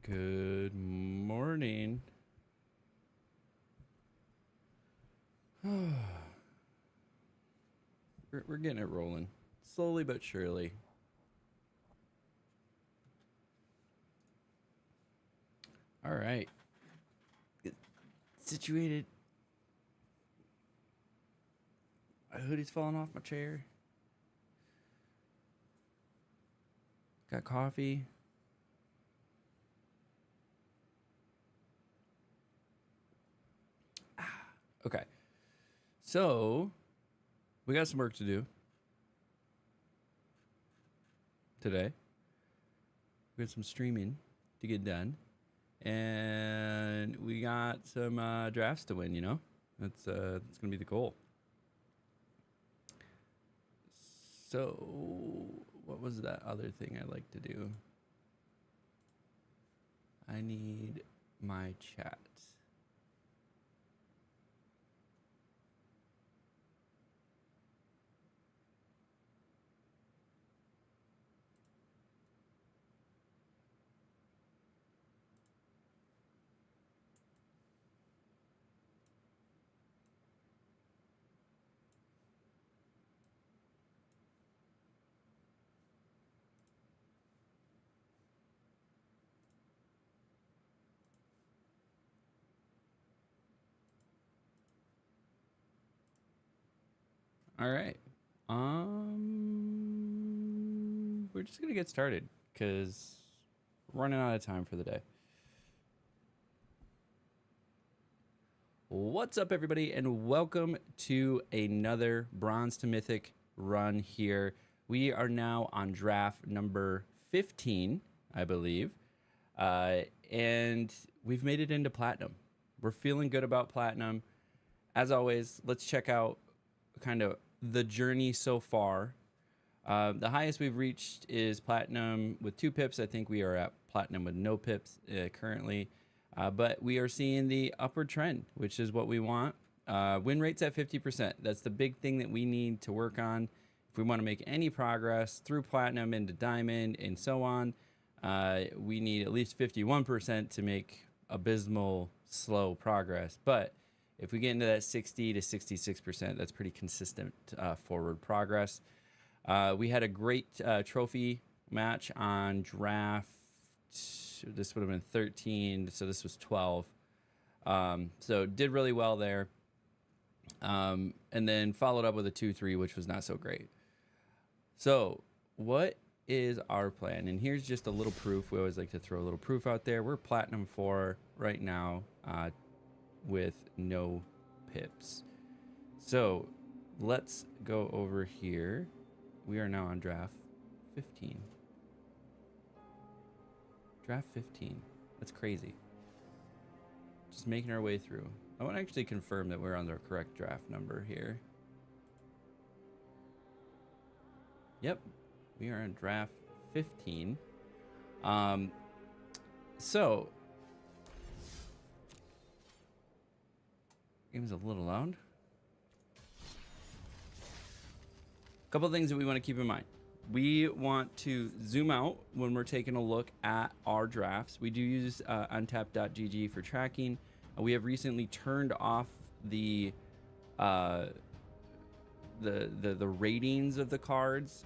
Good morning. We're getting it rolling. Slowly but surely. All right. Get situated. My hoodie's falling off my chair. Got coffee. Okay. So, we got some work to do today. We got some streaming to get done. And we got some drafts to win, you know? That's going to be the goal. So, what was that other thing I like to do? I need my chat. All right. We're just gonna get started because we're running out of time for the day. What's up, everybody, and welcome to another Bronze to Mythic run here. We are now on draft number 15, I believe, and we've made it into Platinum. We're feeling good about Platinum. As always, let's check out kind of the journey so far. The highest we've reached is Platinum with 2 pips. I think we are at Platinum with no pips currently. But we are seeing the upward trend, which is what we want. Win rate's at 50%. That's the big thing that we need to work on if we want to make any progress through Platinum into Diamond and so on. We need at least 51% to make abysmal, slow progress. But if we get into that 60 to 66%, that's pretty consistent forward progress. We had a great trophy match on draft. This would have been 13, so this was 12. So did really well there. And then followed up with a 2-3, which was not so great. So what is our plan? And here's just a little proof. We always like to throw a little proof out there. We're Platinum 4 right now with no pips. So let's go over here. We are now on draft 15. Draft 15. That's crazy. Just making our way through. I want to actually confirm that we're on the correct draft number here. Yep. We are on draft 15. So game's a little loud. A couple of things that we want to keep in mind. We want to zoom out when we're taking a look at our drafts. We do use untap.gg for tracking. We have recently turned off the ratings of the cards.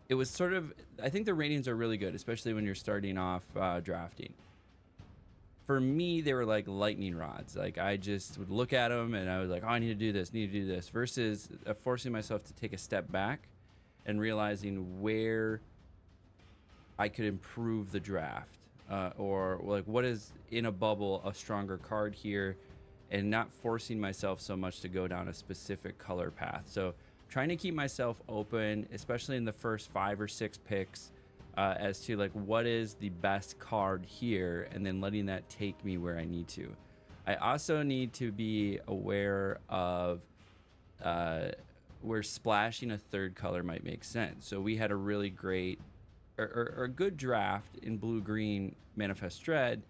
It was sort of, I think the ratings are really good, especially when you're starting off drafting. For me, they were like lightning rods. Like I just would look at them and I was like, oh, I need to do this, versus forcing myself to take a step back and realizing where I could improve the draft, or like what is in a bubble a stronger card here, and not forcing myself so much to go down a specific color path. So trying to keep myself open, especially in the first 5 or 6 picks, as to like what is the best card here, and then letting that take me where I need to. I also need to be aware of where splashing a third color might make sense. So we had a really great or a good draft in blue-green Manifest Dread,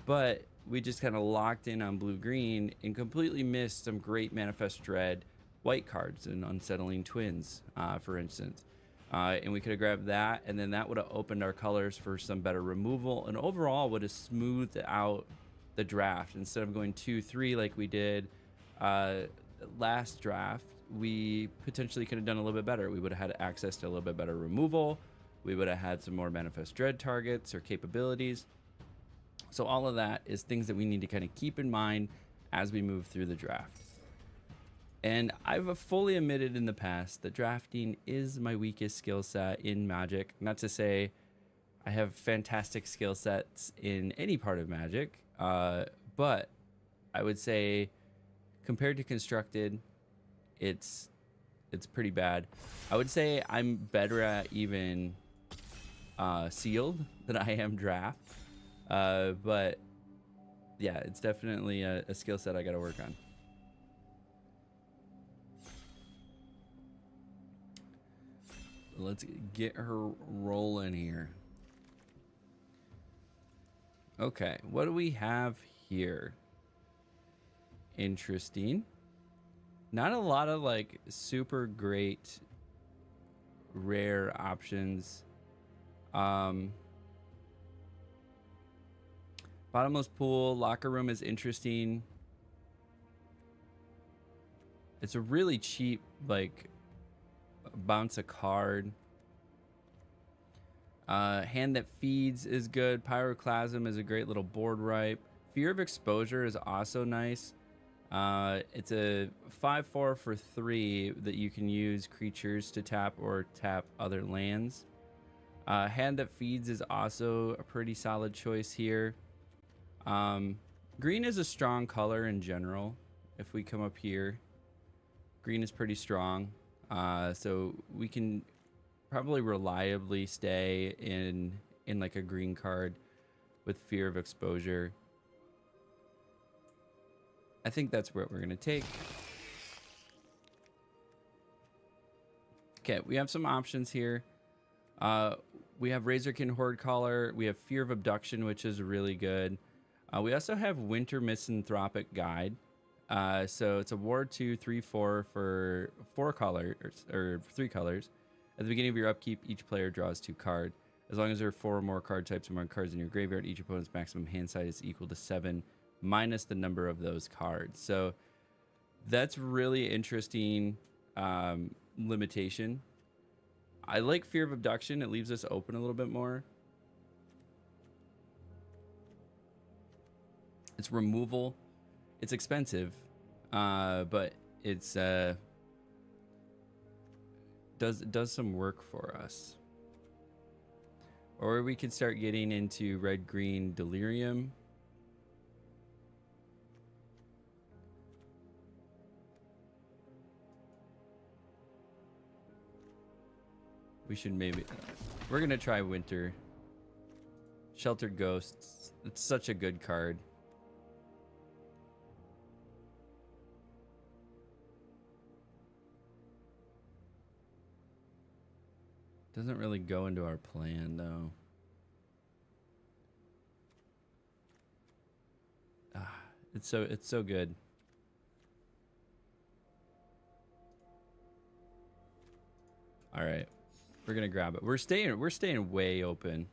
but we just kind of locked in on blue-green and completely missed some great Manifest Dread white cards and Unsettling Twins, for instance. And we could have grabbed that, and then that would have opened our colors for some better removal, and overall would have smoothed out the draft. Instead of going 2-3 like we did last draft, we potentially could have done a little bit better. We would have had access to a little bit better removal. We would have had some more Manifest Dread targets or capabilities. So all of that is things that we need to kind of keep in mind as we move through the draft. And I've fully admitted in the past that drafting is my weakest skill set in Magic. Not to say I have fantastic skill sets in any part of Magic, but I would say compared to Constructed, it's pretty bad. I would say I'm better at even Sealed than I am Draft. But yeah, it's definitely a skill set I got to work on. Let's get her rolling here. Okay, what do we have here? Interesting. Not a lot of like super great rare options. Bottomless pool, locker room is interesting. It's a really cheap like bounce a card. Hand that feeds is good. Pyroclasm is a great little board wipe. Fear of exposure is also nice. It's a 5/4 for 3 that you can use creatures to tap or tap other lands. Hand that feeds is also a pretty solid choice here. Green is a strong color in general. If we come up here, green is pretty strong. So we can probably reliably stay in like a green card with Fear of Exposure. I think that's what we're going to take. Okay, we have some options here. We have Razorkin Horde-Caller. We have Fear of Abduction, which is really good. We also have Winter Misanthropic Guide. So it's a ward 2, 3, 4 for 4 colors, or 3 colors. At the beginning of your upkeep, each player draws 2 cards. As long as there are 4 or more card types or more cards in your graveyard, each opponent's maximum hand size is equal to 7 minus the number of those cards. So that's really interesting limitation. I like Fear of Abduction. It leaves us open a little bit more. It's removal. It's expensive, but it's does some work for us. Or we could start getting into red-green Delirium. We should maybe... We're going to try Winter. Sheltered Ghosts. It's such a good card. Doesn't really go into our plan, though. It's so good. All right. We're going to grab it. We're staying way open.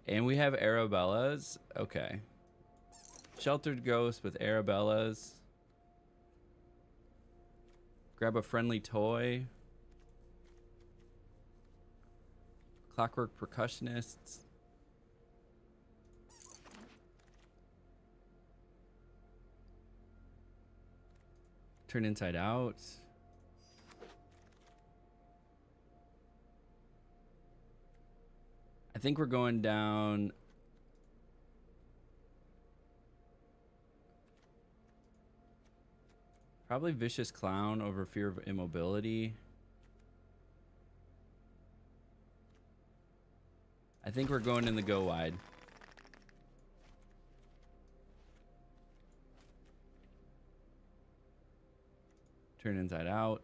And we have Arabellas. Okay. Sheltered Ghost with Arabellas. Grab a friendly toy. Clockwork Percussionists. Turn Inside Out. I think we're going down. Probably Vicious Clown over Fear of Immobility. I think we're going in the go wide. Turn Inside Out.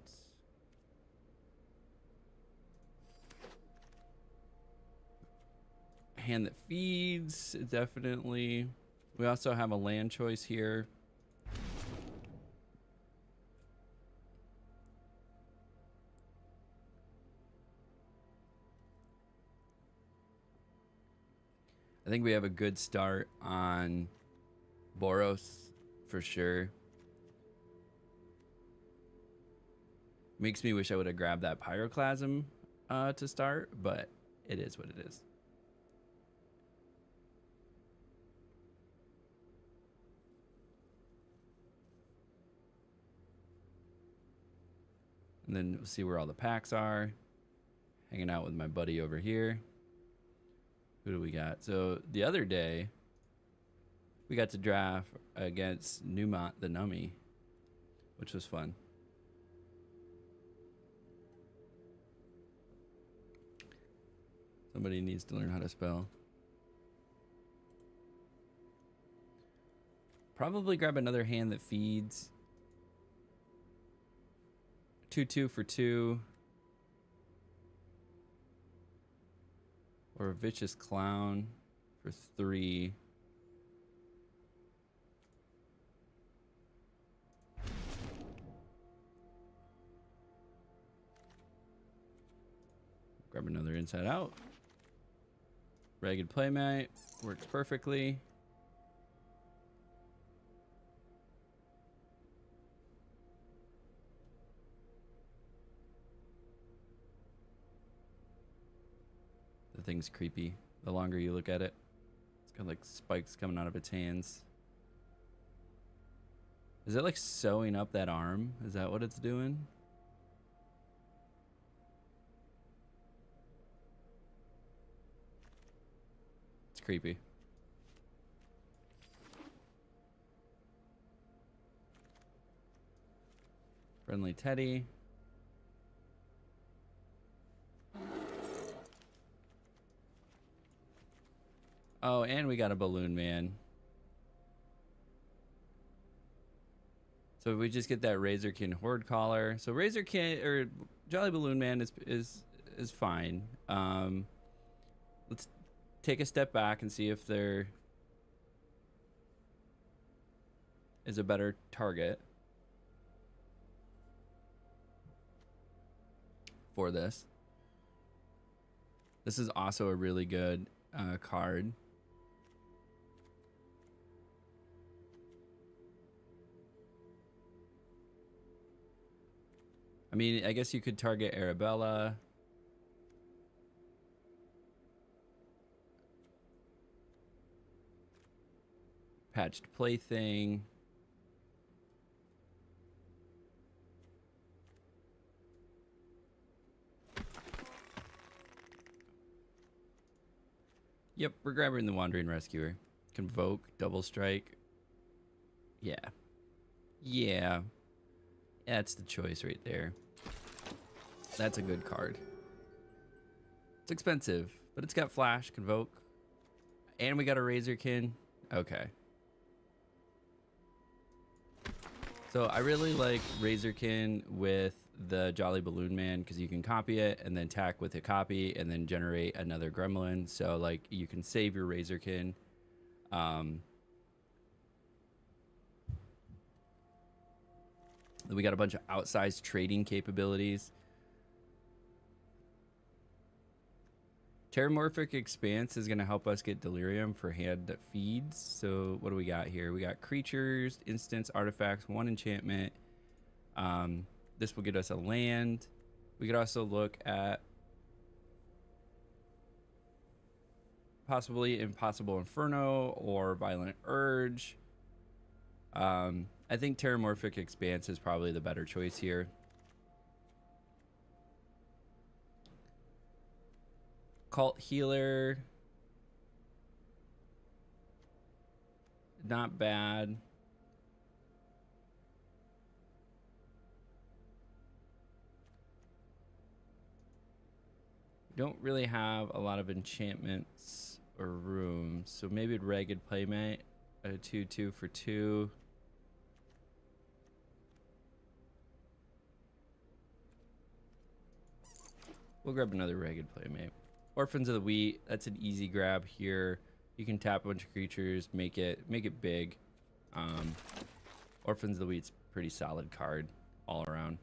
Hand that feeds, definitely. We also have a land choice here. I think we have a good start on Boros for sure. Makes me wish I would have grabbed that Pyroclasm to start, but it is what it is. And then we'll see where all the packs are. Hanging out with my buddy over here. Who do we got? So the other day, we got to draft against Newmont the Nummy, which was fun. Somebody needs to learn how to spell. Probably grab another hand that feeds. 2/2 for 2. Or a Vicious Clown for 3. Grab another Inside Out. Ragged Playmate works perfectly. The thing's creepy. The longer you look at it, it's got like spikes coming out of its hands. Is it like sewing up that arm? Is that what it's doing? It's creepy. Friendly Teddy. Oh, and we got a Balloon Man. So we just get that Razorkin Horde Collar. So Razorkin or Jolly Balloon Man is fine. Let's take a step back and see if there is a better target for this. This is also a really good card. I mean, I guess you could target Arabella. Patched Plaything. Yep, we're grabbing the Wandering Rescuer. Convoke, Double Strike. Yeah. Yeah. That's the choice right there. That's a good card. It's expensive, but it's got Flash, Convoke. And we got a Razorkin. Okay. So I really like Razorkin with the Jolly Balloon Man because you can copy it and then tack with a copy and then generate another Gremlin. So like you can save your Razorkin. We got a bunch of outsized trading capabilities. Terramorphic Expanse is going to help us get Delirium for hand that feeds. So what do we got here? We got creatures, instants, artifacts, 1 enchantment. This will get us a land. We could also look at possibly Impossible Inferno or Violent Urge. I think Terramorphic Expanse is probably the better choice here. Cult Healer. Not bad. Don't really have a lot of enchantments or rooms. So maybe Ragged Playmate at a 2/2 for 2. We'll grab another Ragged Playmate. Orphans of the Wheat, that's an easy grab here. You can tap a bunch of creatures, make it big. Orphans of the Wheat's pretty solid card all around.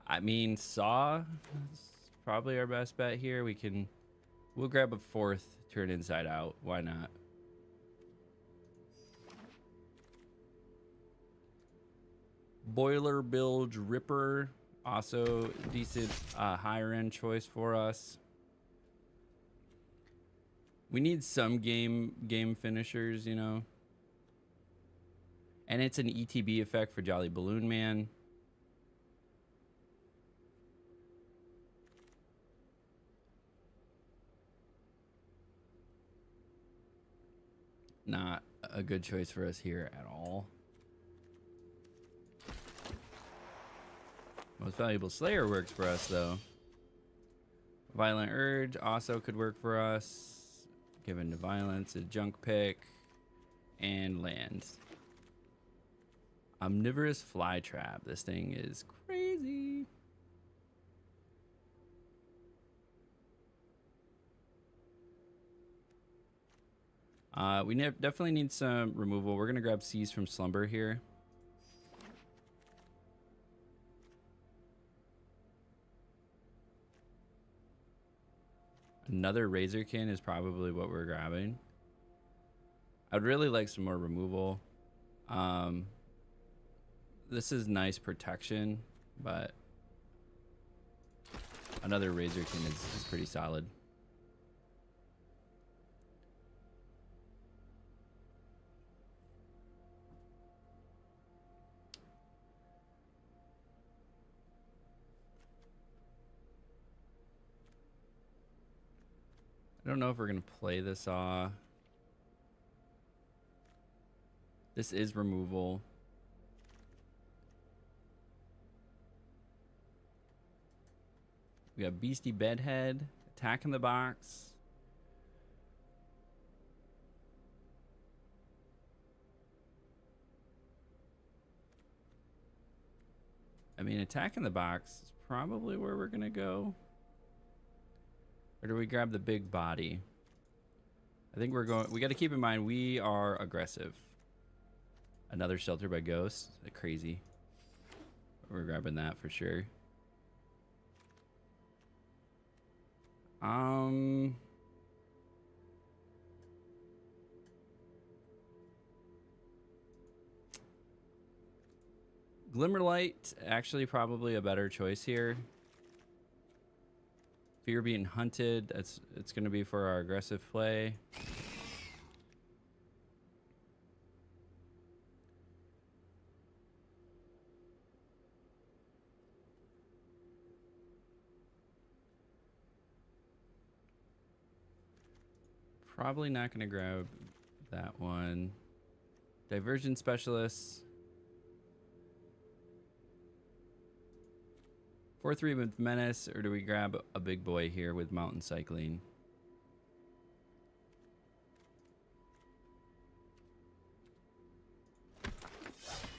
I mean, Saw is probably our best bet here. We can We'll grab a 4th, turn inside out. Why not? Boiler Bilge Ripper, also decent higher end choice for us. We need some game finishers, you know. And it's an ETB effect for Jolly Balloon Man. Not a good choice for us here at all. Most Valuable Slayer works for us, though. Violent Urge also could work for us. Given to violence, a junk pick, and land. Omnivorous Flytrap. This thing is crazy. We definitely need some removal. We're going to grab Seize from Slumber here. Another Razorkin is probably what we're grabbing. I'd really like some more removal. This is nice protection, but another Razorkin is pretty solid. I don't know if we're going to play this off. This is removal. We got Beastie Bedhead, attack in the box. I mean, attack in the box is probably where we're going to go. Or do we grab the big body? I think we're going... We got to keep in mind, we are aggressive. Another Shelter by Ghosts. Crazy. We're grabbing that for sure. Glimmerlight, actually probably a better choice here. Fear being hunted, it's going to be for our aggressive play. Probably not going to grab that one. Diversion Specialists. 4-3 with Menace, or do we grab a big boy here with Mountain Cycling?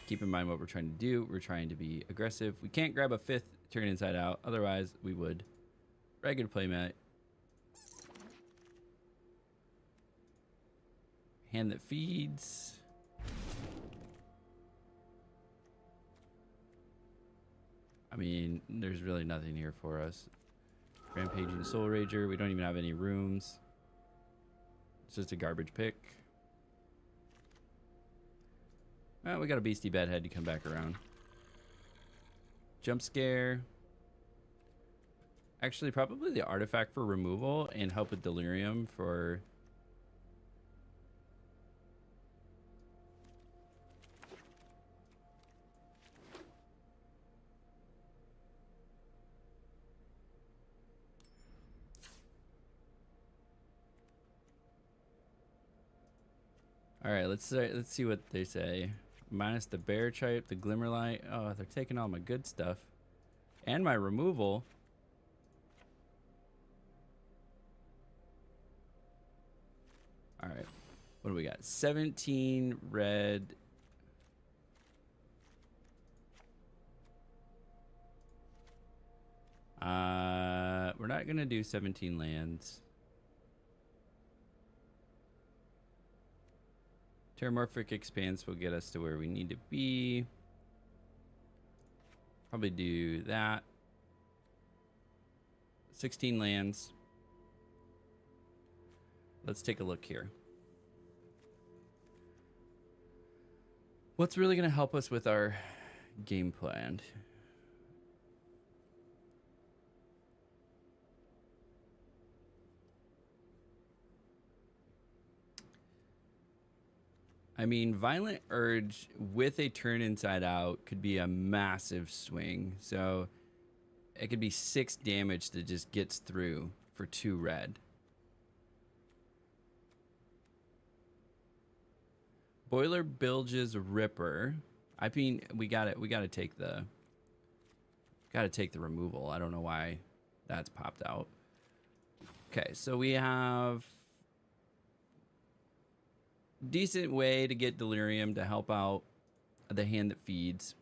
Keep in mind what we're trying to do. We're trying to be aggressive. We can't grab a 5th turn inside out. Otherwise, we would. Regular playmat. Hand that feeds. I mean, there's really nothing here for us. Rampaging Soul Rager. We don't even have any rooms. It's just a garbage pick. Well, we got a Beastie Bedhead to come back around. Jump Scare. Actually, probably the Artifact for removal and help with Delirium for... All right, let's see what they say. Minus the Bear Tripe, the Glimmerlight. Oh, they're taking all my good stuff. And my removal. All right. What do we got? 17 red. We're not going to do 17 lands. Terramorphic Expanse will get us to where we need to be. Probably do that. 16 lands. let's take a look here. What's really going to help us with our game plan? I mean, Violent Urge with a turn inside out could be a massive swing. So it could be 6 damage that just gets through for 2 red. Boiler Bilge's Ripper. I mean, we gotta take the removal. I don't know why that's popped out. Okay, so we have decent way to get Delirium to help out the hand that feeds.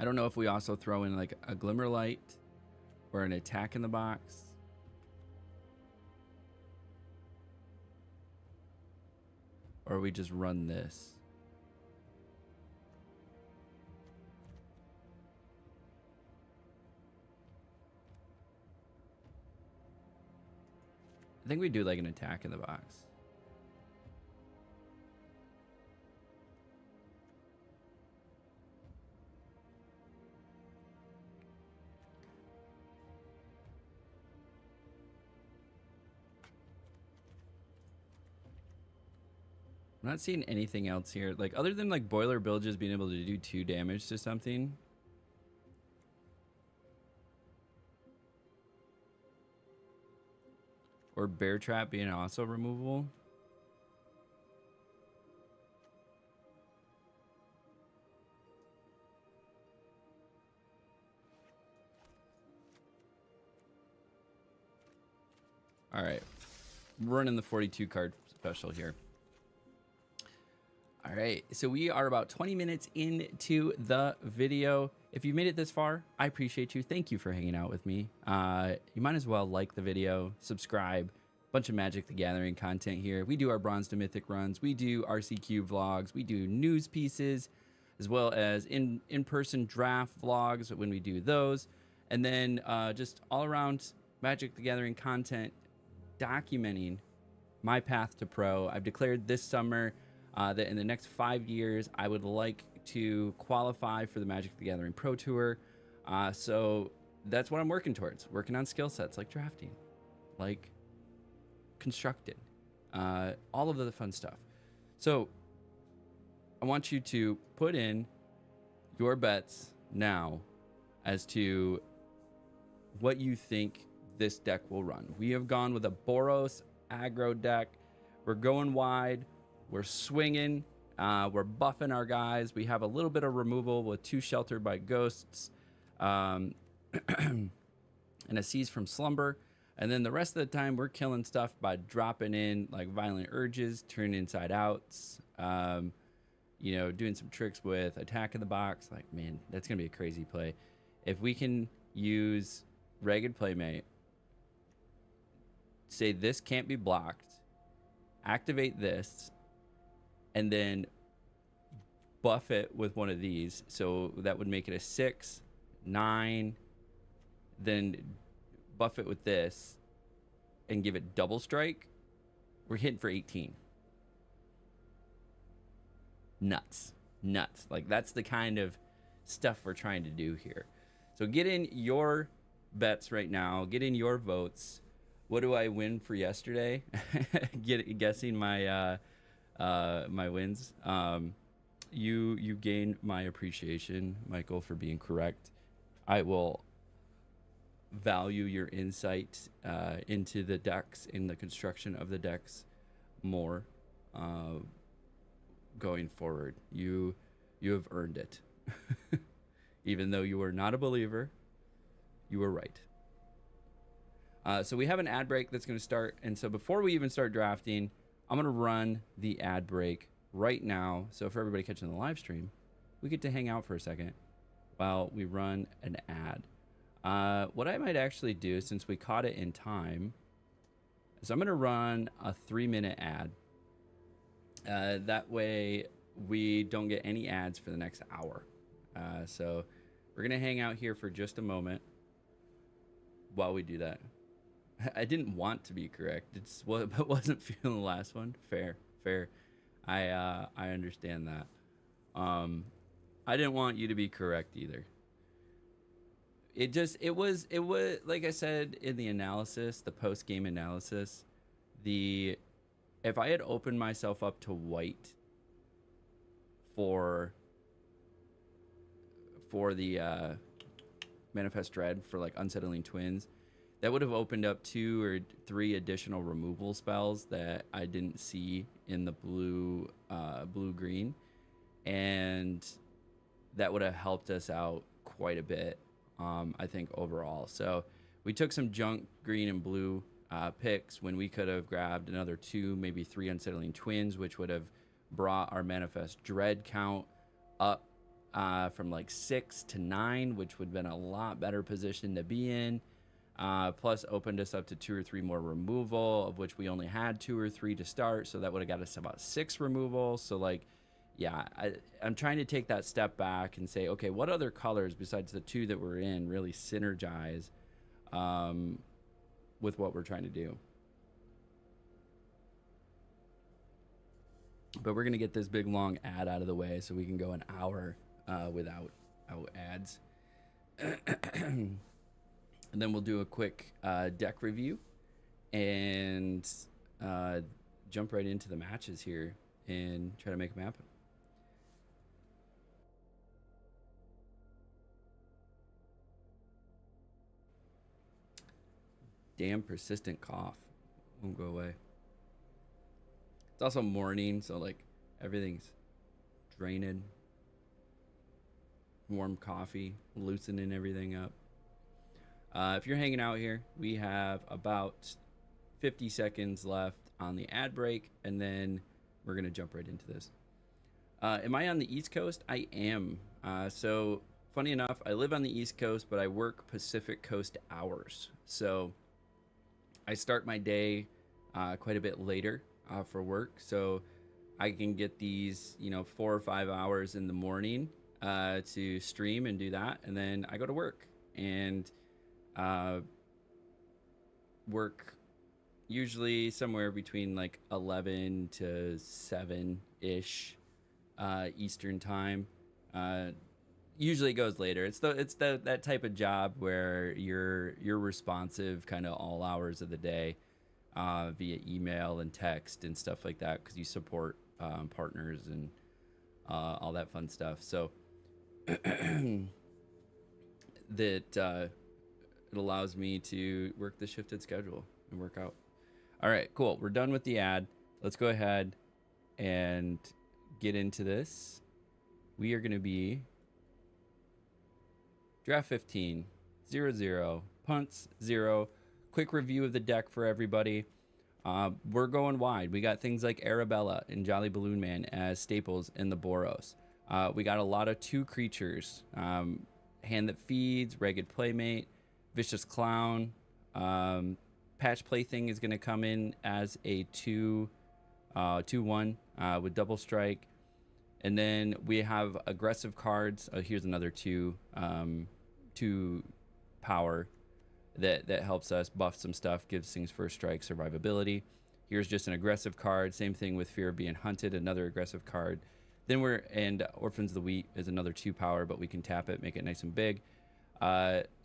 I don't know if we also throw in like a Glimmer Light or an attack in the box. Or we just run this. I think we do like an attack in the box. I'm not seeing anything else here. Like, other than like Boiler Bilges being able to do 2 damage to something. Or Bear Trap being also removable. All right. Running the 42 card special here. All right, so we are about 20 minutes into the video. If you made it this far, I appreciate you. Thank you for hanging out with me. You might as well like the video, subscribe. Bunch of Magic the Gathering content here. We do our Bronze to Mythic runs. We do RCQ vlogs. We do news pieces, as well as in-person draft vlogs when we do those. And then just all around Magic the Gathering content documenting my path to pro. I've declared this summer that in the next 5 years, I would like to qualify for the Magic the Gathering Pro Tour. So that's what I'm working towards. Working on skill sets like drafting, like constructed, all of the fun stuff. So I want you to put in your bets now as to what you think this deck will run. We have gone with a Boros aggro deck. We're going wide. We're swinging. We're buffing our guys. We have a little bit of removal with 2 Sheltered by Ghosts and a Seize from Slumber. And then the rest of the time, we're killing stuff by dropping in like Violent Urges, turn inside outs, you know, doing some tricks with Attack in the Box. Like, man, that's going to be a crazy play. If we can use Ragged Playmate, say this can't be blocked, activate this, and then buff it with one of these. So that would make it a 6, 9, then buff it with this and give it double strike. We're hitting for 18. Nuts. Like, that's the kind of stuff we're trying to do here. So get in your bets right now. Get in your votes. What do I win for yesterday? Guessing my my wins. You gained my appreciation, Michael, for being correct. I will value your insight into the decks, in the construction of the decks more going forward. You have earned it. Even though you were not a believer, you were right. So we have an ad break that's going to start. And so before we even start drafting, I'm going to run the ad break right now. So for everybody catching the live stream, we get to hang out for a second while we run an ad. What I might actually do, since we caught it in time, is I'm going to run a 3-minute ad. That way we don't get any ads for the next hour. So we're gonna hang out here for just a moment while we do that. I didn't want to be correct. It's what wasn't feeling the last one. Fair, fair. I understand that. I didn't want you to be correct either. It was like I said in the analysis, the post game analysis, the if I had opened myself up to white for the manifest dread for like unsettling twins, that would have opened up 2 or 3 additional removal spells that I didn't see in the blue green, and that would have helped us out quite a bit, I think, overall. So we took some junk green and blue picks when we could have grabbed another 2, maybe 3 unsettling twins, which would have brought our manifest dread count up from like 6 to 9, which would have been a lot better position to be in. Plus opened us up to 2 or 3 more removal, of which we only had 2 or 3 to start, so that would have got us about 6 removal. So like, yeah, I'm trying to take that step back and say, okay, what other colors besides the 2 that we're in really synergize with what we're trying to do? But we're gonna get this big long ad out of the way so we can go an hour without ads. And then we'll do a quick deck review and jump right into the matches here and try to make them happen. Damn persistent cough won't go away. It's also morning, so like everything's draining. Warm coffee, loosening everything up. If you're hanging out here, we have about 50 seconds left on the ad break, and then we're going to jump right into this. Am I on the East Coast? I am. So, funny enough, I live on the East Coast, but I work Pacific Coast hours. So, I start my day quite a bit later for work. So, I can get these, 4 or 5 hours in the morning to stream and do that. And then I go to work and work usually somewhere between like 11 to 7 ish Eastern time. Usually it goes later. It's that type of job where you're responsive kind of all hours of the day via email and text and stuff like that, because you support partners and all that fun stuff. So that it allows me to work the shifted schedule and work out. All right, cool. We're done with the ad. Let's go ahead and get into this. We are going to be draft 15, 0-0, punts 0. Quick review of the deck for everybody. We're going wide. We got things like Arabella and Jolly Balloon Man as staples in the Boros. We got a lot of 2 creatures. Hand That Feeds, Ragged Playmate, Vicious Clown. Patch Plaything is going to come in as a 2/1 with double strike. And then we have aggressive cards. Here's another 2 power that helps us buff some stuff, gives things first strike survivability. Here's just an aggressive card. Same thing with Fear of Being Hunted, another aggressive card. Then and Orphans of the Wheat is another 2 power, but we can tap it, make it nice and big.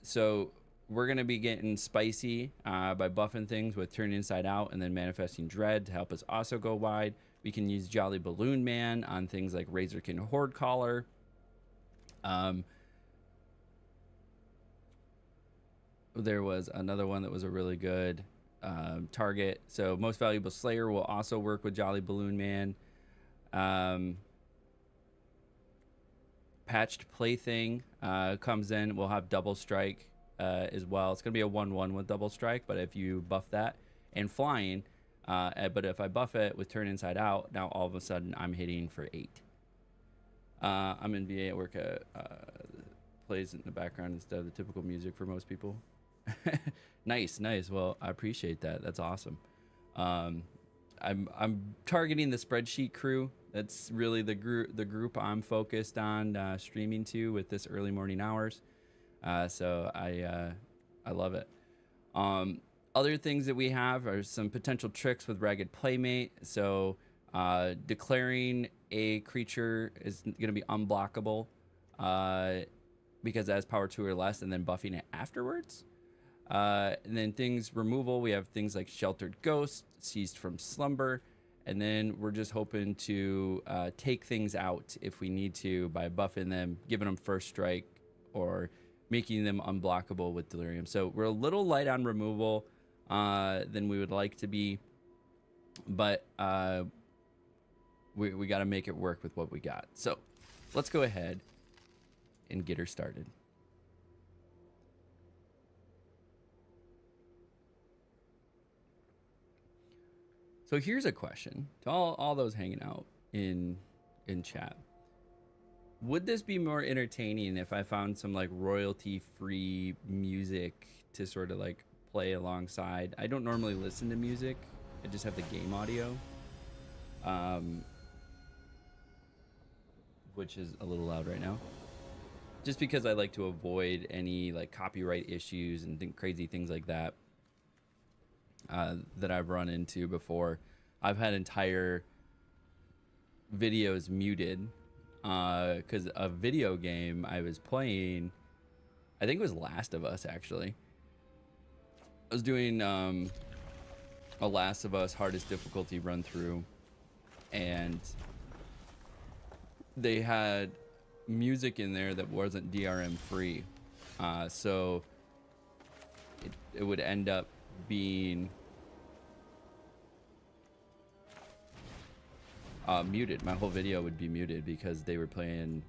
So we're going to be getting spicy by buffing things with Turn Inside Out and then Manifesting Dread to help us also go wide. We can use Jolly Balloon Man on things like Razorkin Horde Caller. There was another one that was a really good target. So Most Valuable Slayer will also work with Jolly Balloon Man. Patched Plaything comes in. We'll have double strike as well. It's going to be a 1/1 with double strike, but if you buff that and flying, but if I buff it with Turn Inside Out, now all of a sudden I'm hitting for 8. I'm in VA at work. Plays in the background instead of the typical music for most people. Nice. Well, I appreciate that. That's awesome. I'm targeting the spreadsheet crew. That's really the group I'm focused on streaming to with this early morning hours. So I love it. Other things that we have are some potential tricks with Ragged Playmate. So declaring a creature is going to be unblockable because it has power 2 or less, and then buffing it afterwards. And then things removal, we have things like Sheltered Ghost, Seized from Slumber, and then we're just hoping to take things out if we need to by buffing them, giving them first strike, or making them unblockable with Delirium. So we're a little light on removal than we would like to be, but we got to make it work with what we got. So let's go ahead and get her started. So here's a question to all those hanging out in chat. Would this be more entertaining if I found some like royalty-free music to sort of like play alongside? I don't normally listen to music. I just have the game audio, which is a little loud right now. Just because I like to avoid any like copyright issues and crazy things like that. That I've run into before. I've had entire videos muted because a video game I was playing, I think it was Last of Us actually. I was doing a Last of Us hardest difficulty run through, and they had music in there that wasn't DRM free, so it would end up being muted. My whole video would be muted because they were playing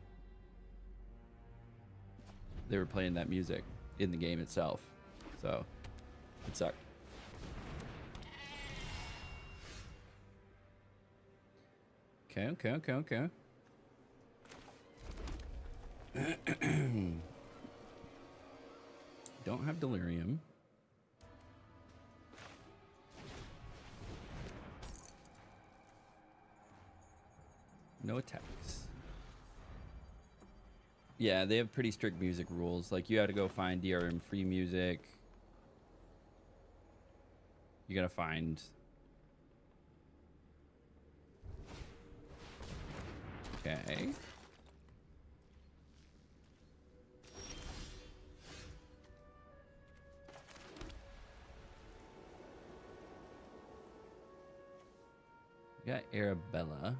that music in the game itself. So it sucked. Okay. Don't have Delirium. No attacks. Yeah, they have pretty strict music rules. Like, you had to go find DRM free music. You gotta find... Okay. We got Arabella.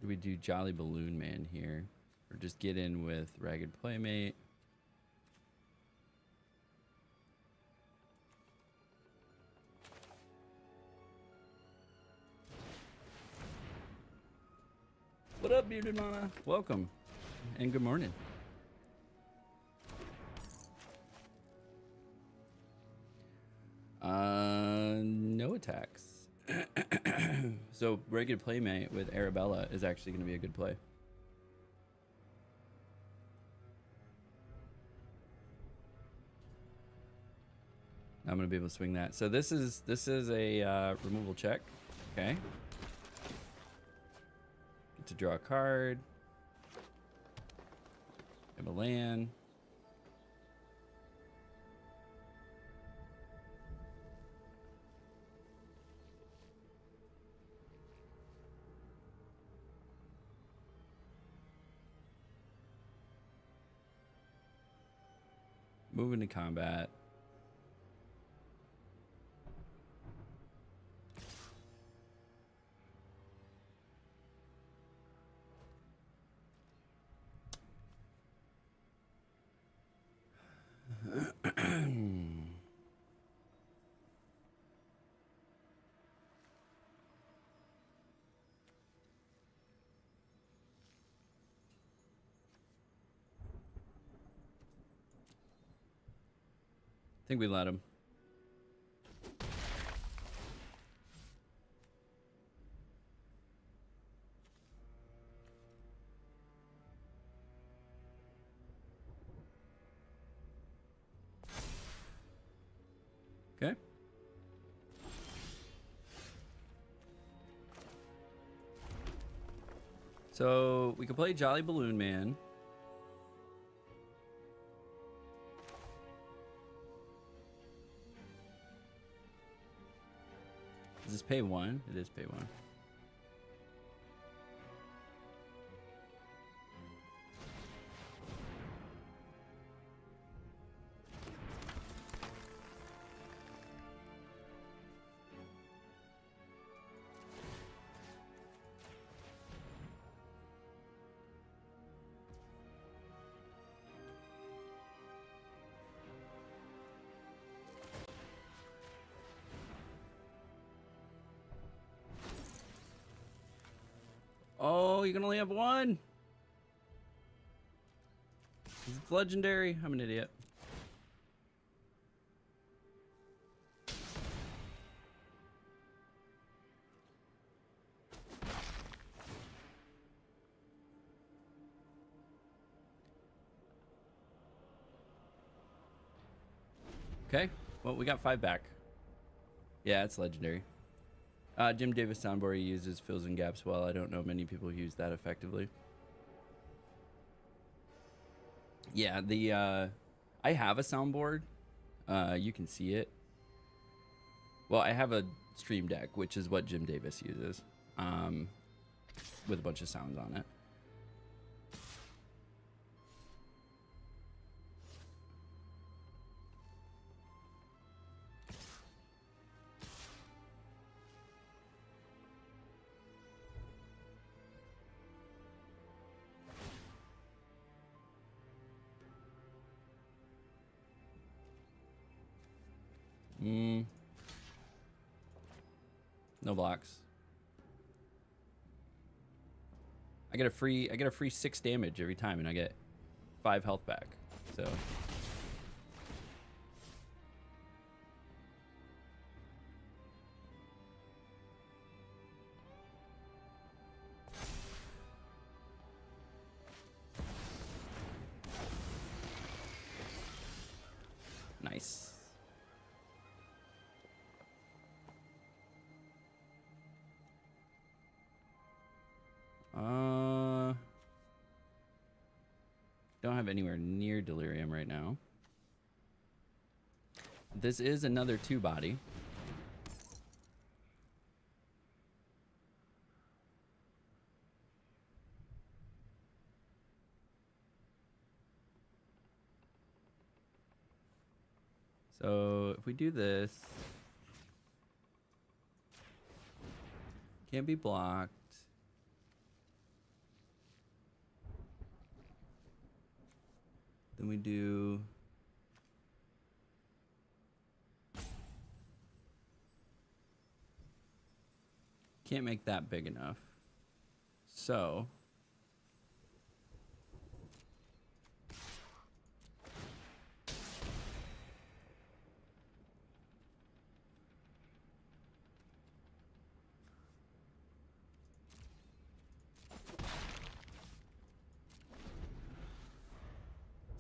Do we do Jolly Balloon Man here? Or just get in with Ragged Playmate? What up, Bearded Mama? Welcome. And good morning. No attacks. So Ragged Playmate with Arabella is actually going to be a good play. I'm going to be able to swing that. So this is a removal check. Okay. Get to draw a card. Have a land. Move into combat. I think we let him. Okay. So we can play Jolly Balloon Man. Does this pay 1? It is pay 1. Oh, you can only have 1. It's legendary. I'm an idiot. Okay. Well, we got 5 back. Yeah, it's legendary. Jim Davis soundboard he uses fills in gaps well. I don't know many people who use that effectively. Yeah, the I have a soundboard. You can see it. Well, I have a Stream Deck, which is what Jim Davis uses, with a bunch of sounds on it. No blocks. I get a free 6 damage every time, and I get 5 health back. So nice. Don't have anywhere near delirium right now. This is another 2-body. So if we do this, can't be blocked. Then we do can't make that big enough. So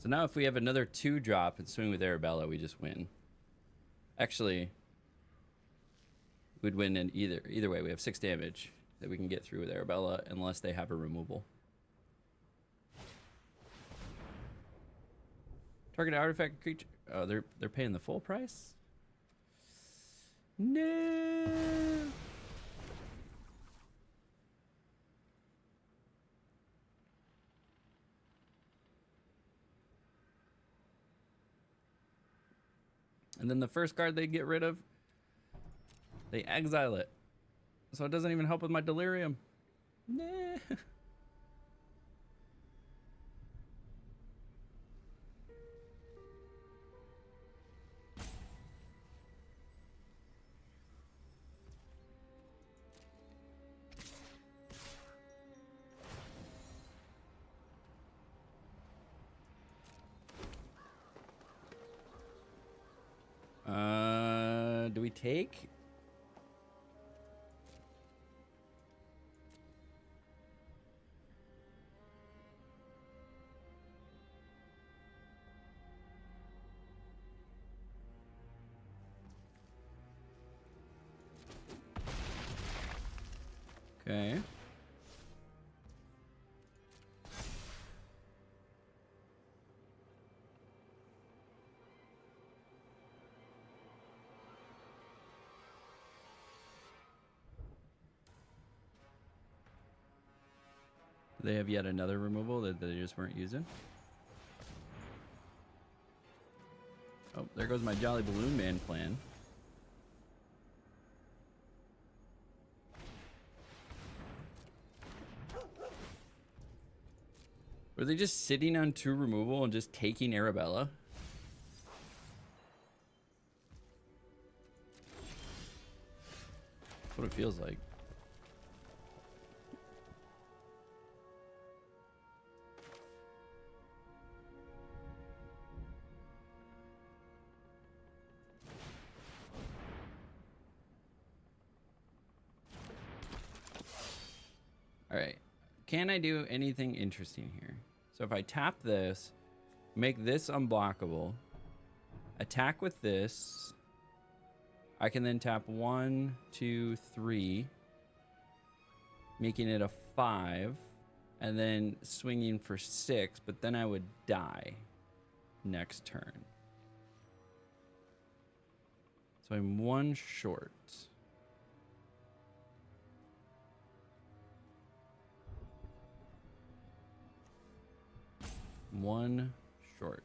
now if we have another 2-drop and swing with Arabella, we just win. Actually, we'd win in either way. We have 6 damage that we can get through with Arabella unless they have a removal. Target artifact creature. Oh, they're paying the full price? No. And then the first card they get rid of, they exile it. So it doesn't even help with my delirium. Nah. Do we take? Okay. They have yet another removal that they just weren't using. Oh, there goes my Jolly Balloon Man plan. Were they just sitting on 2 removal and just taking Arabella? That's what it feels like. All right. Can I do anything interesting here? So if I tap this, make this unblockable, attack with this, I can then tap 1, 2, 3, making it a 5, and then swinging for 6, but then I would die next turn. So I'm 1 short. One short.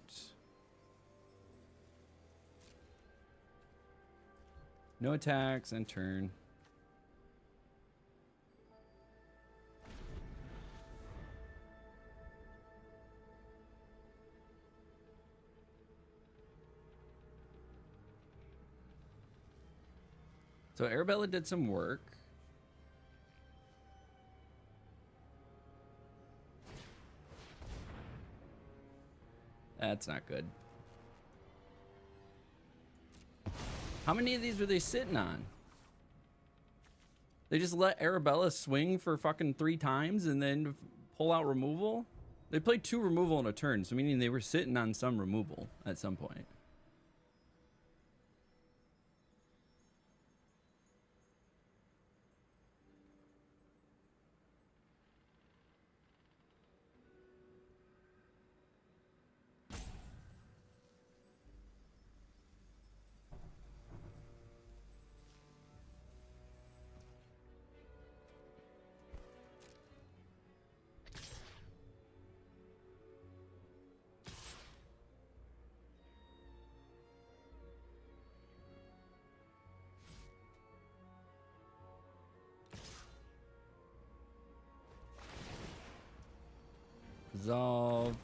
No attacks and turn. So Arabella did some work. That's not good. How many of these were they sitting on? They just let Arabella swing for fucking 3 times and then pull out removal? They played 2 removal in a turn, so meaning they were sitting on some removal at some point. Resolve.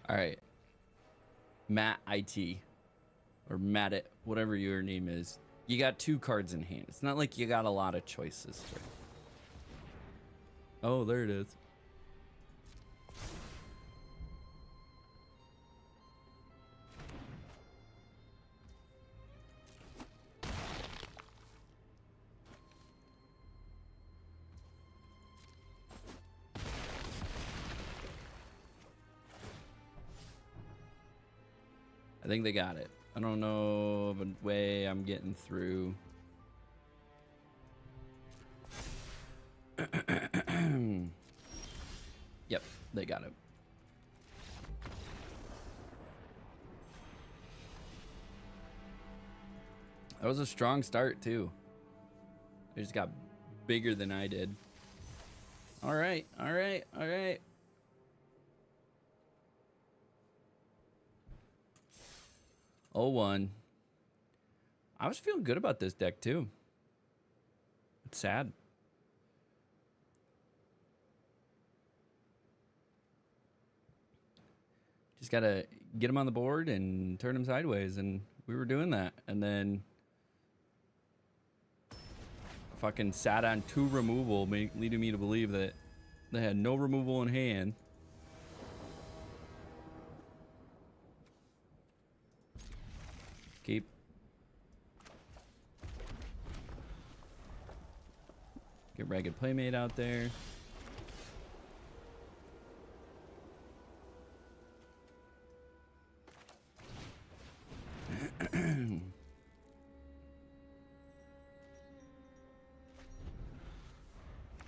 All right. Matt IT. Or Matt it, whatever your name is. You got 2 cards in hand. It's not like you got a lot of choices. Oh, there it is. I think they got it. I don't know of a way I'm getting through. Yep, they got it. That was a strong start too. They just got bigger than I did. All right, all right, all right. Oh, 1. I was feeling good about this deck too. It's sad. Just gotta get him on the board and turn him sideways, and we were doing that. And then fucking sat on 2 removal, leading me to believe that they had no removal in hand. Keep. Get Ragged Playmate out there.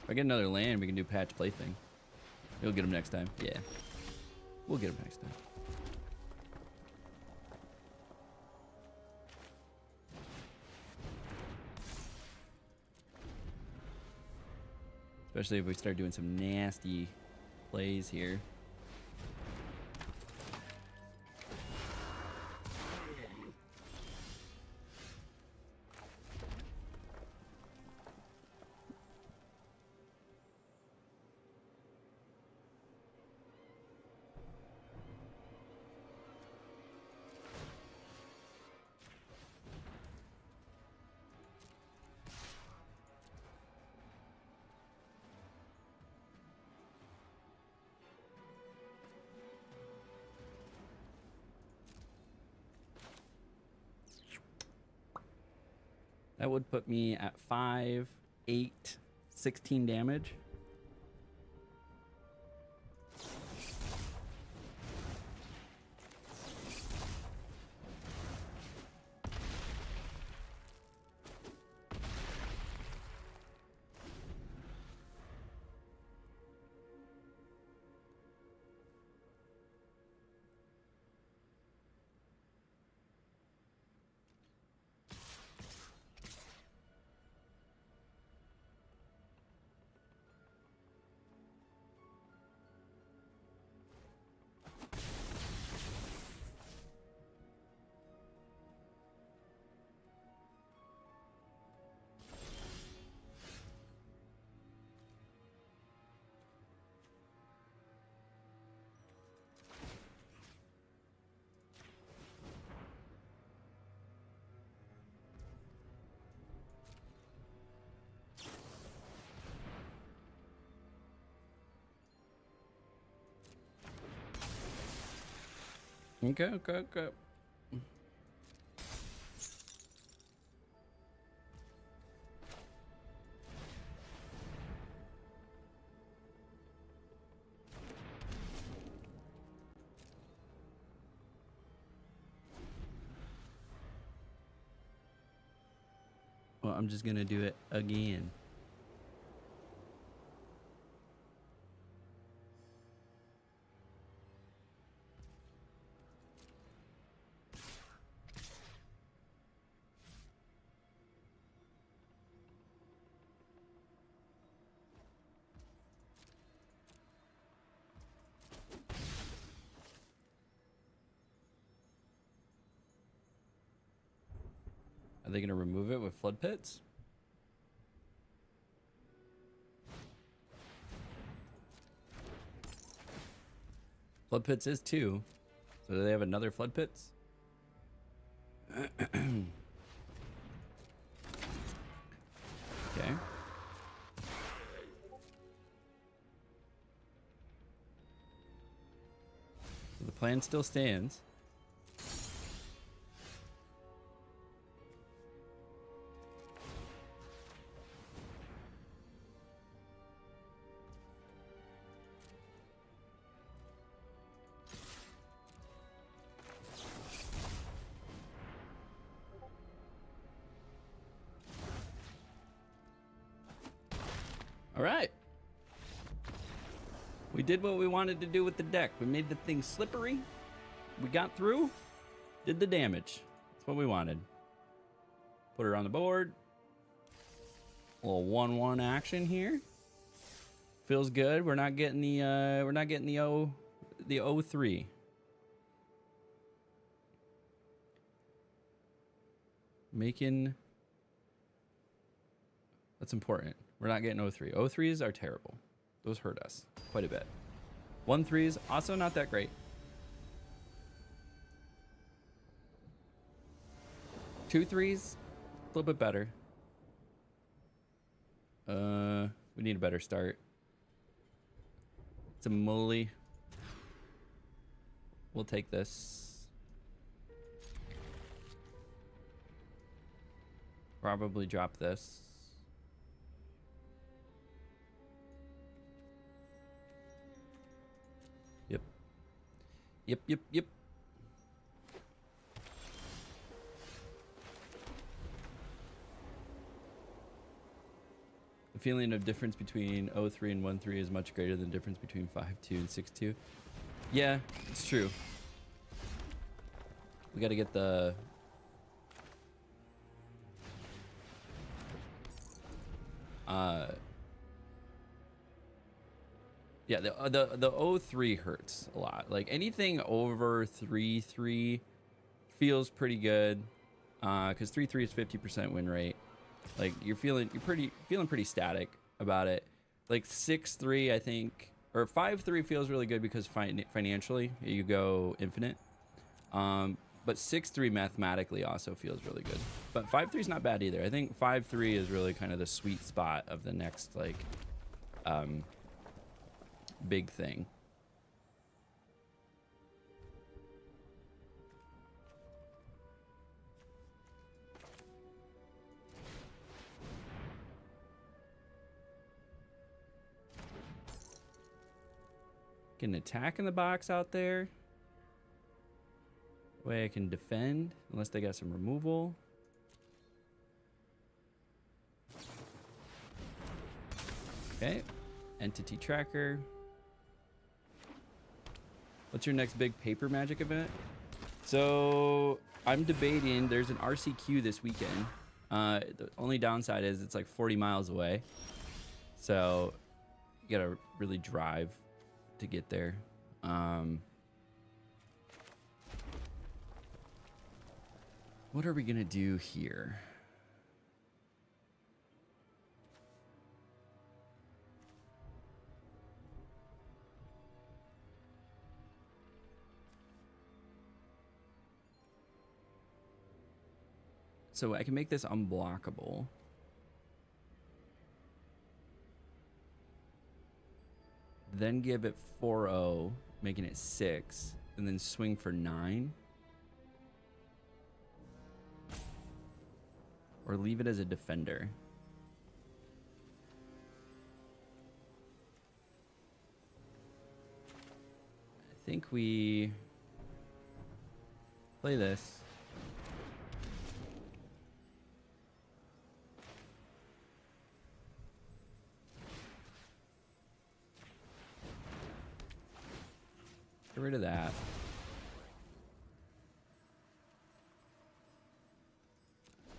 If I get another land, we can do Patch Plaything. We'll get him next time. Yeah. We'll get him next time. Especially if we start doing some nasty plays here. That would put me at 5, 8, 16 damage. Okay. Well, I'm just gonna do it again. Are they going to remove it with Flood Pits? Flood Pits is 2. So do they have another Flood Pits? Okay. So the plan still stands. All right. We did what we wanted to do with the deck. We made the thing slippery. We got through. Did the damage. That's what we wanted. Put her on the board. A little 1-1 action here. Feels good. We're not getting the 0-3. Making that's important. We're not getting 0-3. 0-3s are terrible. Those hurt us quite a bit. 1-3s also not that great. 2-3s a little bit better. We need a better start. It's a mully. We'll take this. Probably drop this. Yep. Yep. The feeling of difference between 0-3 and 1-3 is much greater than the difference between 5-2 and 6-2. Yeah, it's true. We got to get the... yeah, the 0-3 hurts a lot. Like anything over 3-3 feels pretty good. Because 3-3 is 50% win rate. Like you're feeling pretty static about it. Like 6-3, I think, or 5-3 feels really good because financially you go infinite. But 6-3 mathematically also feels really good. But 5-3 is not bad either. I think 5-3 is really kind of the sweet spot of the next like big thing. Get an attack in the box out there. Way I can defend, unless they got some removal. Okay, entity tracker. What's your next big paper magic event? So I'm debating, there's an RCQ this weekend. The only downside is it's like 40 miles away. So you gotta really drive to get there. What are we gonna do here? So I can make this unblockable. Then give it 4-0, making it 6, and then swing for 9. Or leave it as a defender. I think we play this. Get rid of that.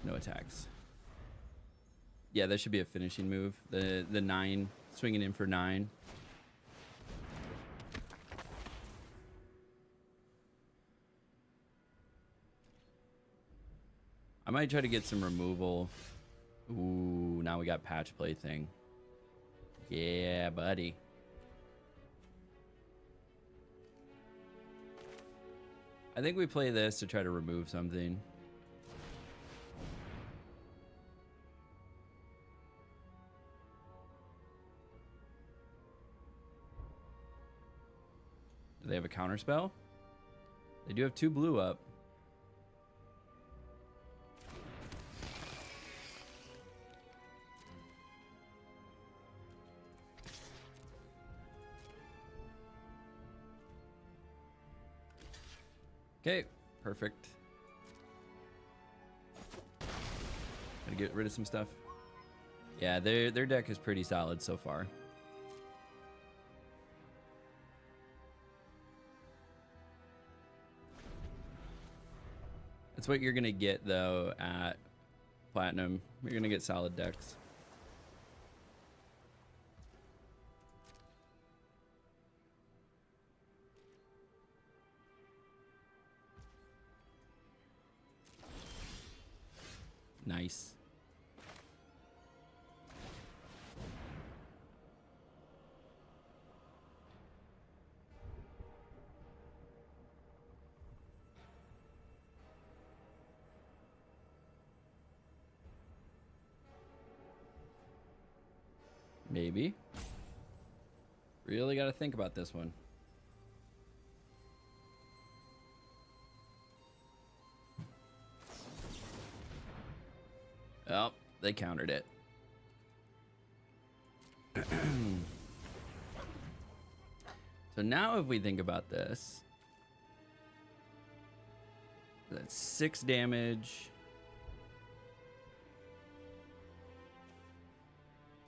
No attacks. Yeah, that should be a finishing move. The 9, swinging in for 9. I might try to get some removal. Ooh, now we got patch play thing. Yeah, buddy. I think we play this to try to remove something. Do they have a counter spell? They do have 2 blue up. Okay, perfect. Gotta get rid of some stuff. Yeah, their deck is pretty solid so far. That's what you're gonna get though at Platinum. You're gonna get solid decks. Nice. Maybe. Really got to think about this one. Oh, they countered it. So now if we think about this, that's 6 damage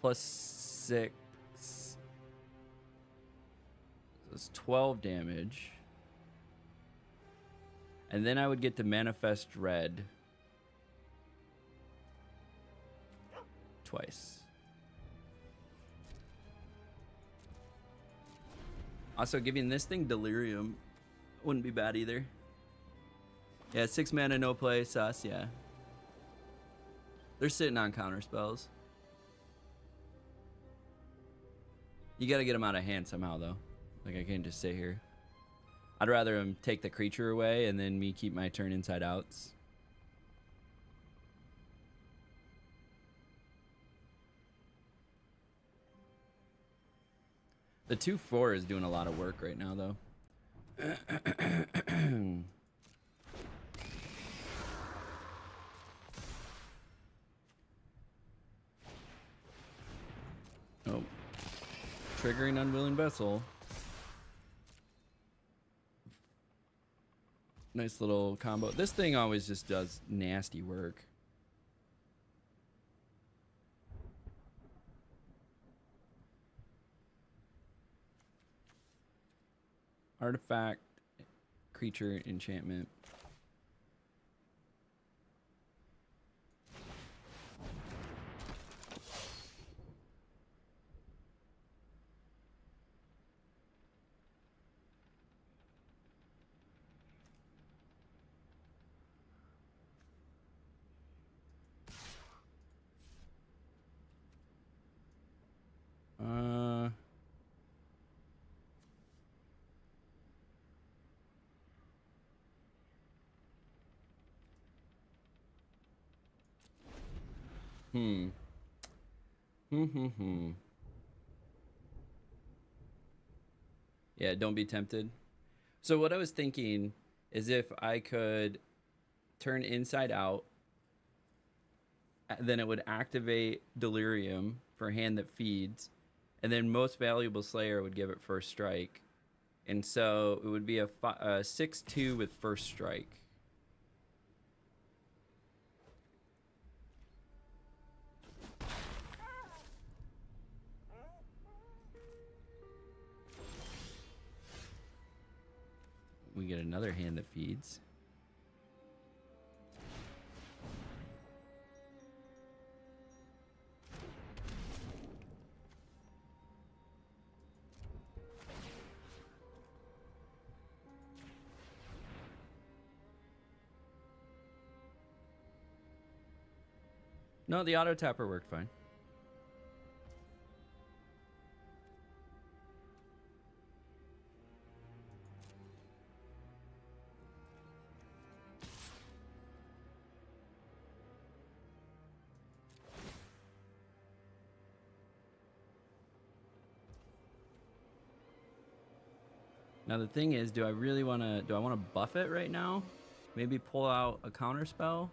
plus 6. That's 12 damage. And then I would get to manifest red twice. Also, giving this thing delirium wouldn't be bad either. Yeah, 6 mana, no play, sus, yeah. They're sitting on counter spells. You gotta get them out of hand somehow, though. Like, I can't just sit here. I'd rather him take the creature away and then me keep my turn inside outs. The 2/4 is doing a lot of work right now, though. Oh. Triggering Unwilling Vessel. Nice little combo. This thing always just does nasty work. Artifact, creature, enchantment. Hmm. Yeah, don't be tempted. So what I was thinking is if I could turn inside out, then it would activate Delirium for hand that feeds, and then Most Valuable Slayer would give it first strike. And so it would be a 6/2 with first strike. We get another hand that feeds. No, the auto tapper worked fine. Now the thing is, do I want to buff it right now? Maybe pull out a counter spell?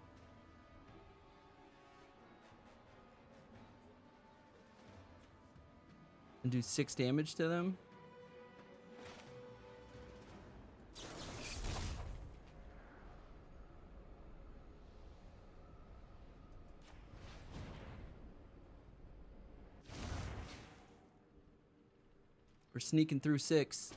And do 6 damage to them? We're sneaking through 6.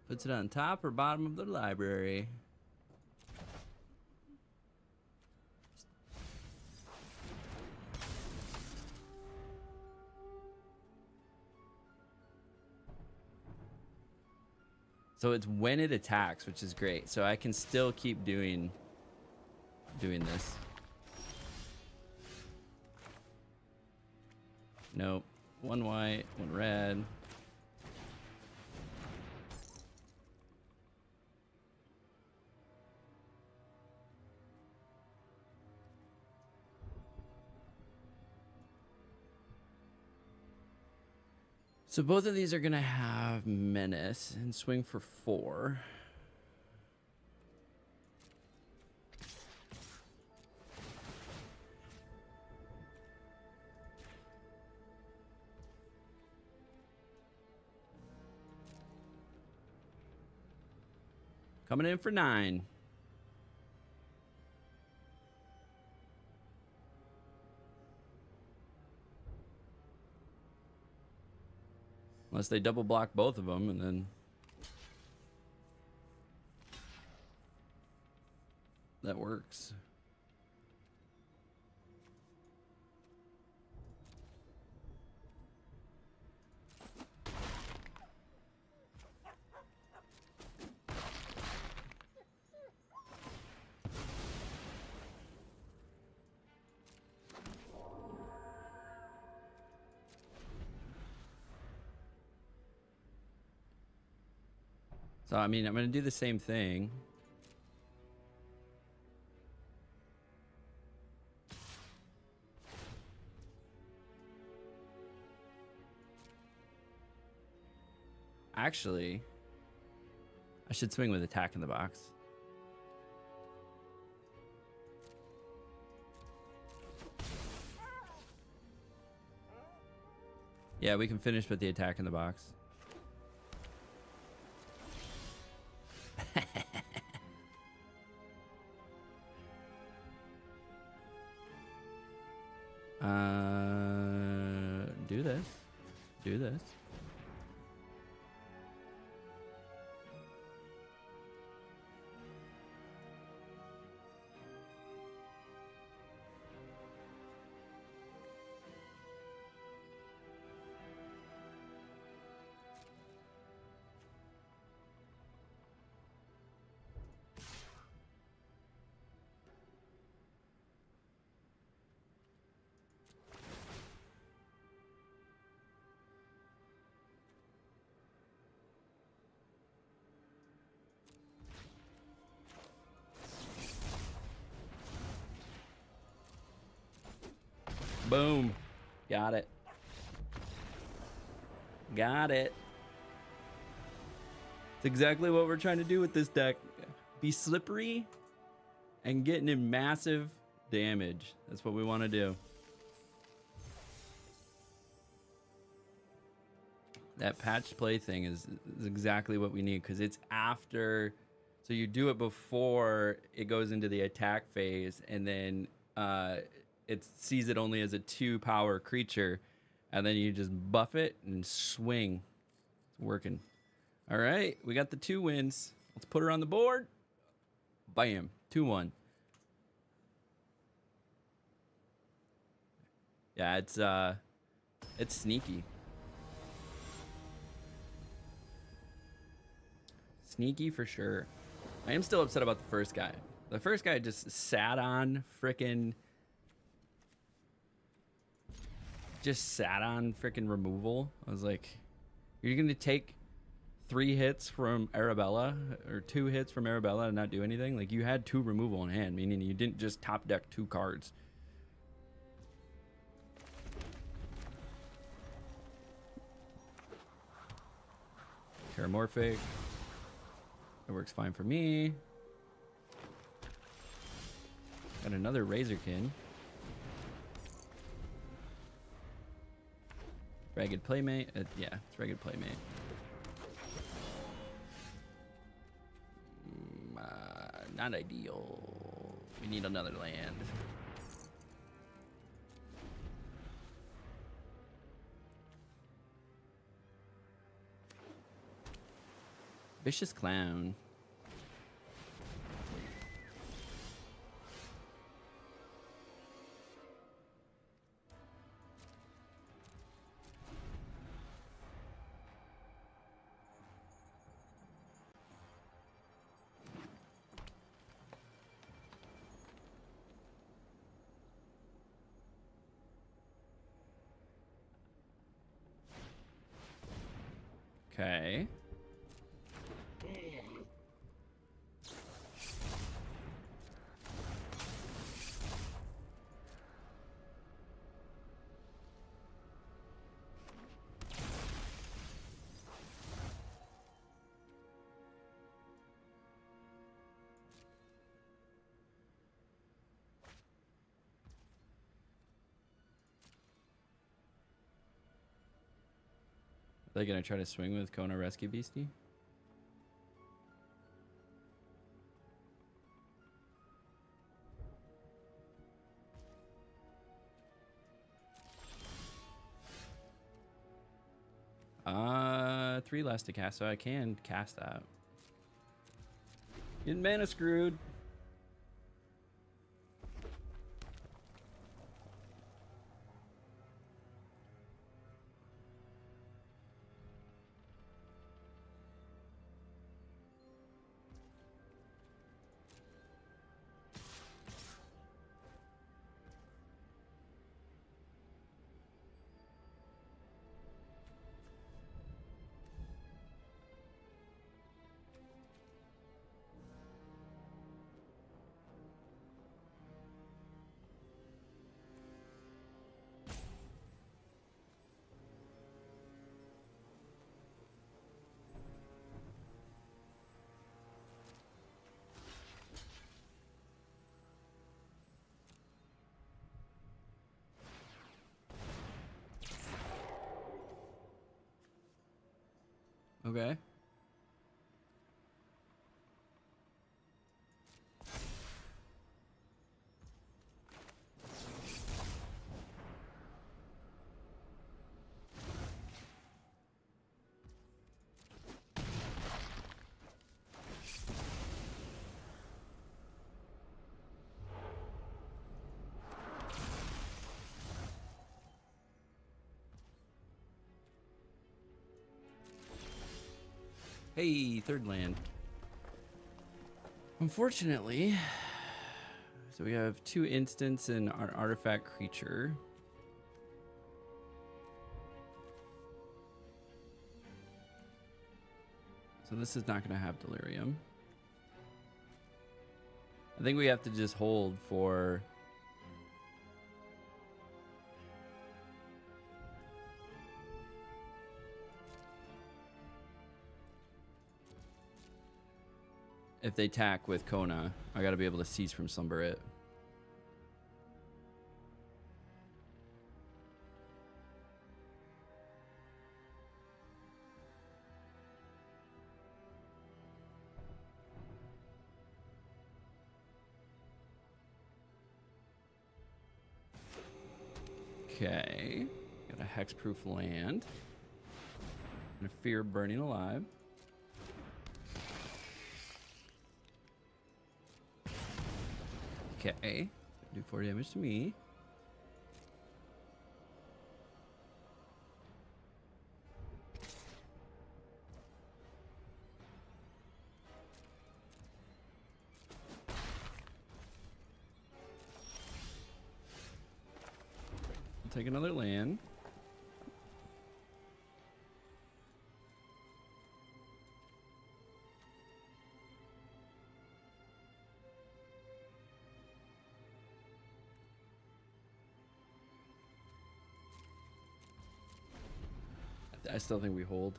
Puts it on top or bottom of the library. So it's when it attacks, which is great. So I can still keep doing this. Nope. One white, one red. So both of these are gonna have menace and swing for 4. Coming in for 9. Unless they double block both of them, and then that works. So, I mean, I'm going to do the same thing. Actually, I should swing with attack in the box. Yeah, we can finish with the attack in the box. Do this. Boom. Got it. Got it. It's exactly what we're trying to do with this deck. Be slippery and getting in massive damage. That's what we want to do. That patch play thing is exactly what we need, because it's after. So you do it before it goes into the attack phase, and then it sees it only as a 2-power creature, and then you just buff it and swing. It's working. All right, we got the 2 wins. Let's put her on the board. Bam, 2-1. Yeah, it's sneaky. Sneaky for sure. I am still upset about the first guy. The first guy just sat on frickin' removal. I was like, you're gonna take 3 hits from Arabella or 2 hits from Arabella and not do anything? Like, you had 2 removal in hand, meaning you didn't just top deck 2 cards. Terramorphic. It works fine for me. Got another Razorkin. Ragged Playmate. Yeah, it's Ragged Playmate. Not ideal. We need another land. Vicious Clown. Okay. Are they gonna try to swing with Kona Rescue Beastie? Three less to cast, so I can cast that. Getting mana screwed. Okay. Hey, third land. Unfortunately, so we have 2 instants and an artifact creature. So this is not going to have delirium. I think we have to just hold for... If they attack with Kona, I got to be able to cease from slumber it. Okay. Got a hexproof land. And a fear of burning alive. Okay. Do 4 damage to me. I'll take another land. I still think we hold.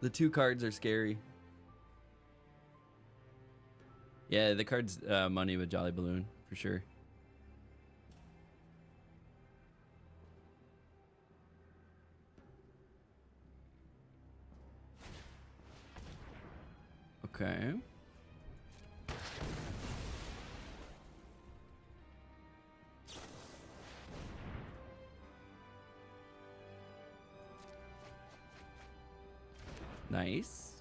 The 2 cards are scary. Yeah, the card's money with Jolly Balloon, for sure. Okay. Nice.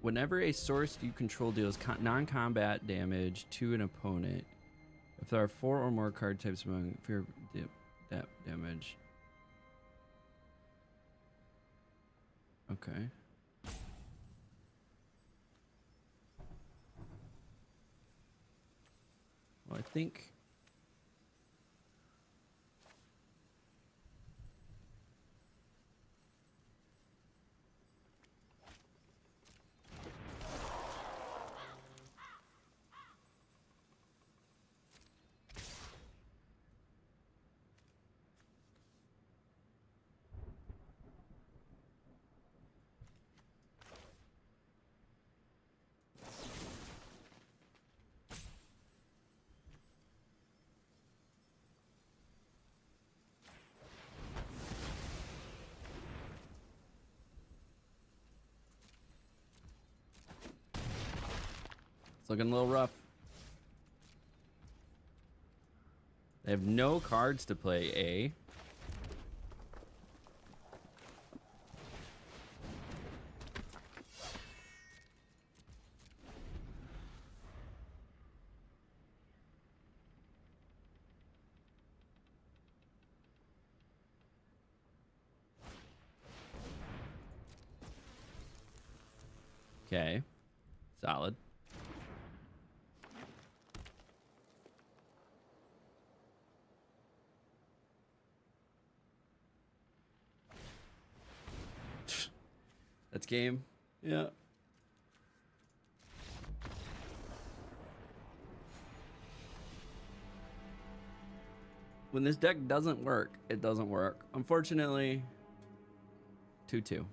Whenever a source you control deals non-combat damage to an opponent, if there are 4 or more card types among fear that damage. Okay. think. It's looking a little rough. They have no cards to play, A. Okay. Solid. That's game. Yeah. When this deck doesn't work, it doesn't work. Unfortunately, 2-2.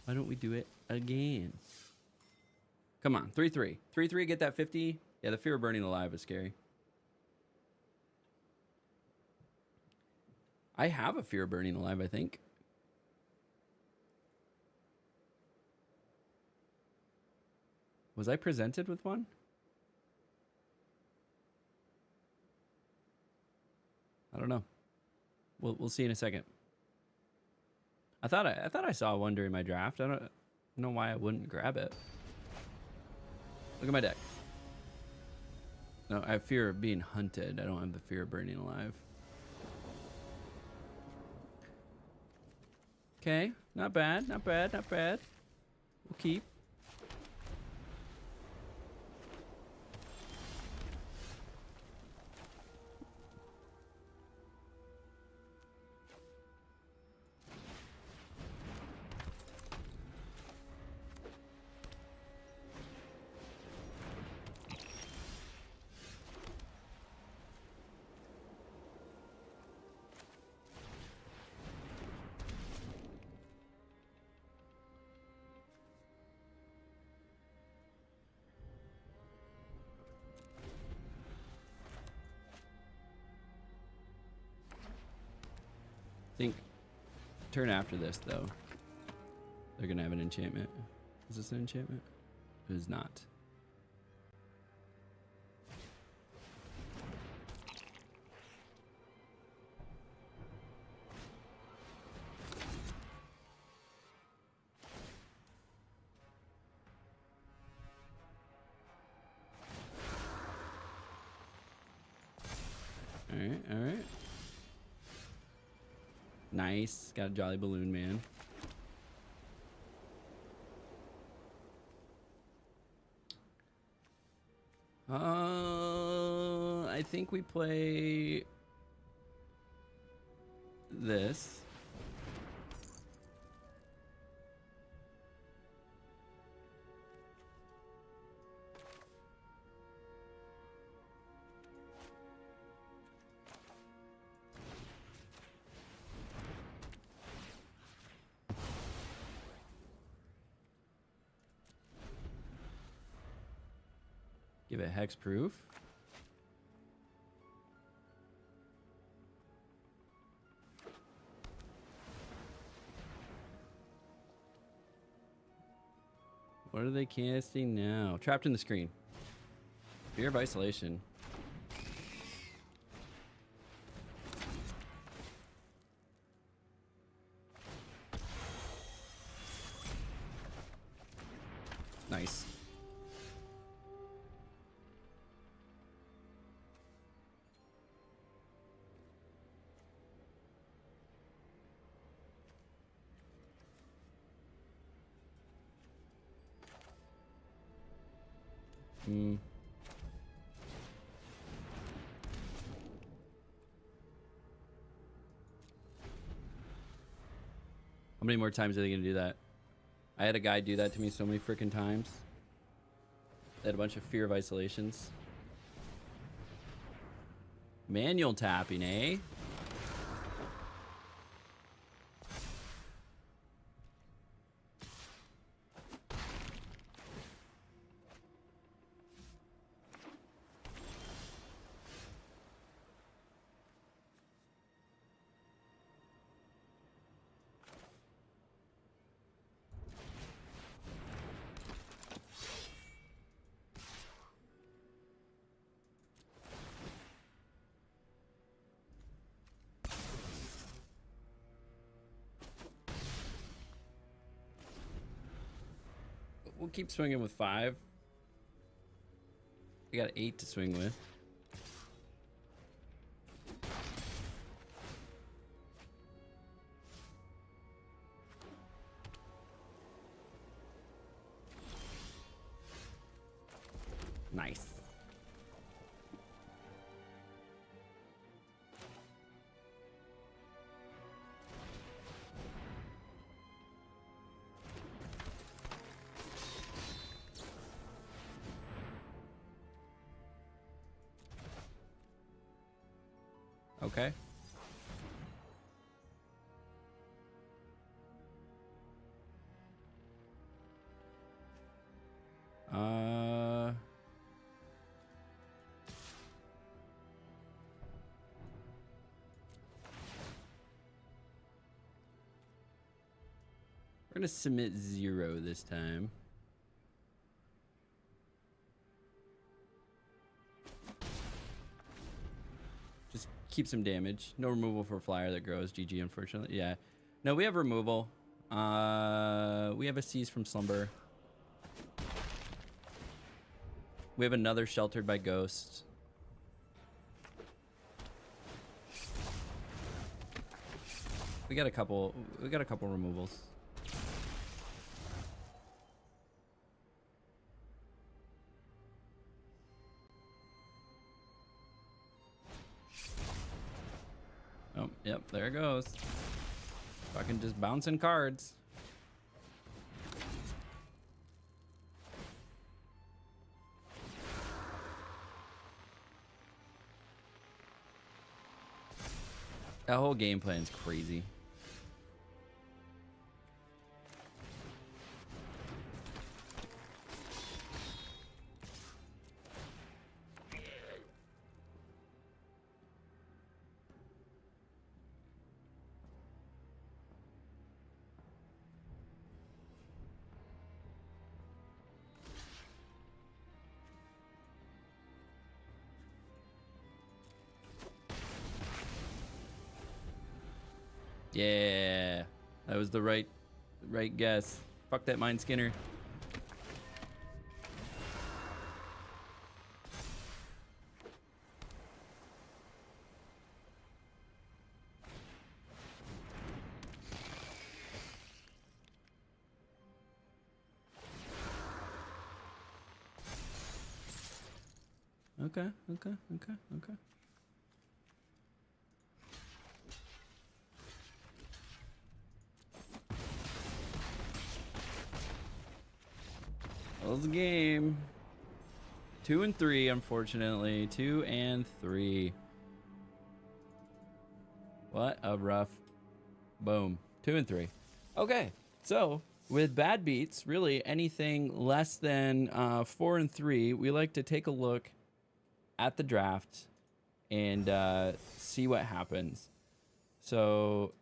Why don't we do it again? Come on, 3-3. 3-3, get that 50. Yeah, the fear of burning alive is scary. I have a fear of burning alive, I think. Was I presented with one? I don't know. We'll see in a second. I thought I saw one during my draft. I don't know why I wouldn't grab it. Look at my deck. No, I have fear of being hunted. I don't have the fear of burning alive. Okay, not bad, not bad, not bad. We'll keep. I think turn after this though, they're gonna have an enchantment. Is this an enchantment? It is not. All right, all right. Nice. Got a Jolly Balloon Man. I think we play this. Give it hexproof. What are they casting now? Trapped in the Screen. Fear of Isolation. Nice. Hmm. How many more times are they gonna do that? I had a guy do that to me so many freaking times. They had a bunch of fear of isolations. Manual tapping, eh? We'll keep swinging with 5. We got 8 to swing with. Nice. Okay. We're gonna submit 0 this time. Just keep some damage. No removal for flyer that grows. GG, unfortunately. Yeah. No, we have removal. We have a Seize from Slumber. We have another Sheltered by Ghost. We got a couple removals. Oh, yep, there it goes. Fucking just bouncing cards. That whole game plan's crazy. Yeah, that was the right guess. Fuck that Mind Skinner. Okay. That was the game. 2 and 3, unfortunately. 2 and 3. What a rough. Boom. 2 and 3. Okay, so with bad beats, really anything less than 4 and 3, we like to take a look at the draft and see what happens. So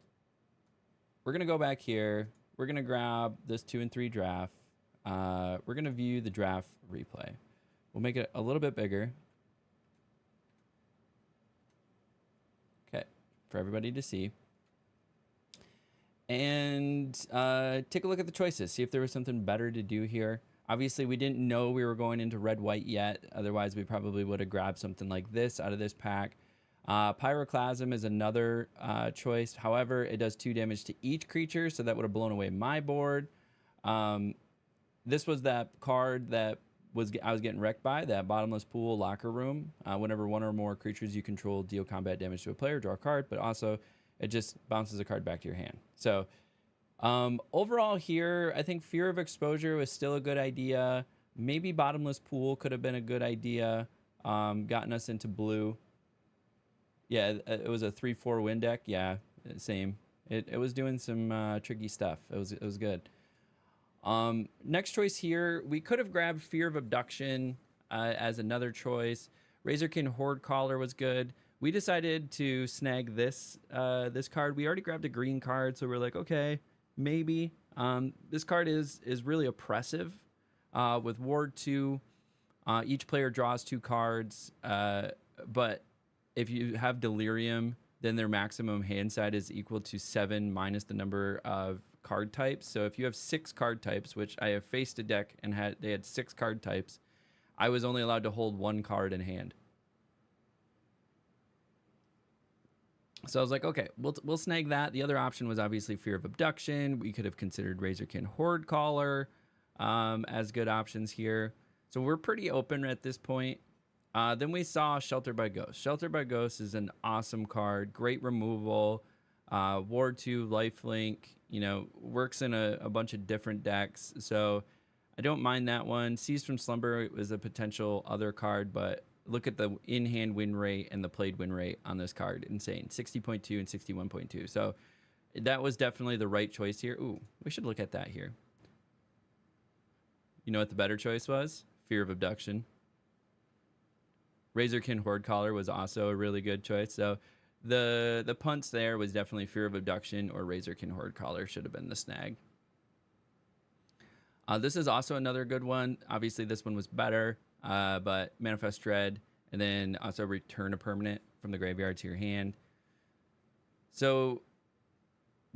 we're gonna go back here. We're gonna grab this 2 and 3 draft. We're gonna view the draft replay. We'll make it a little bit bigger. Okay, for everybody to see. And take a look at the choices. See if there was something better to do here. Obviously, we didn't know we were going into red-white yet. Otherwise, we probably would have grabbed something like this out of this pack. Pyroclasm is another choice. However, it does 2 damage to each creature, so that would have blown away my board. This was that card that I was getting wrecked by, that bottomless pool locker room. Whenever one or more creatures you control deal combat damage to a player, draw a card, but also it just bounces a card back to your hand. So overall here, I think Fear of Exposure was still a good idea. Maybe bottomless pool could have been a good idea, gotten us into blue. Yeah, it was a 3/4 win deck. Yeah, same. It was doing some tricky stuff. It was good. Next choice here, we could have grabbed Fear of Abduction as another choice. Razorkin Horde Caller was good. We decided to snag this this card. We already grabbed a green card, so we're like, okay, maybe. This card is really oppressive. With Ward 2, each player draws 2 cards, but if you have Delirium, then their maximum hand side is equal to 7 minus the number of card types. So if you have 6 card types, which I have faced a deck and they had 6 card types, I was only allowed to hold 1 card in hand. So I was like, okay, we'll snag that. The other option was obviously Fear of Abduction. We could have considered Razorkin Horde Caller as good options here. So we're pretty open at this point. Then we saw Shelter by Ghost. Shelter by Ghost is an awesome card. Great removal. Ward 2, lifelink, you know, works in a bunch of different decks. So I don't mind that one. Seize from Slumber was a potential other card, but look at the in-hand win rate and the played win rate on this card. Insane. 60.2 and 61.2. So that was definitely the right choice here. Ooh, we should look at that here. You know what the better choice was? Fear of Abduction. Razorkin Horde Caller was also a really good choice. So the punts there was definitely Fear of Abduction or Razorkin Horde Caller should have been the snag. This is also another good one. Obviously, this one was better, but Manifest Dread, and then also return a permanent from the graveyard to your hand. So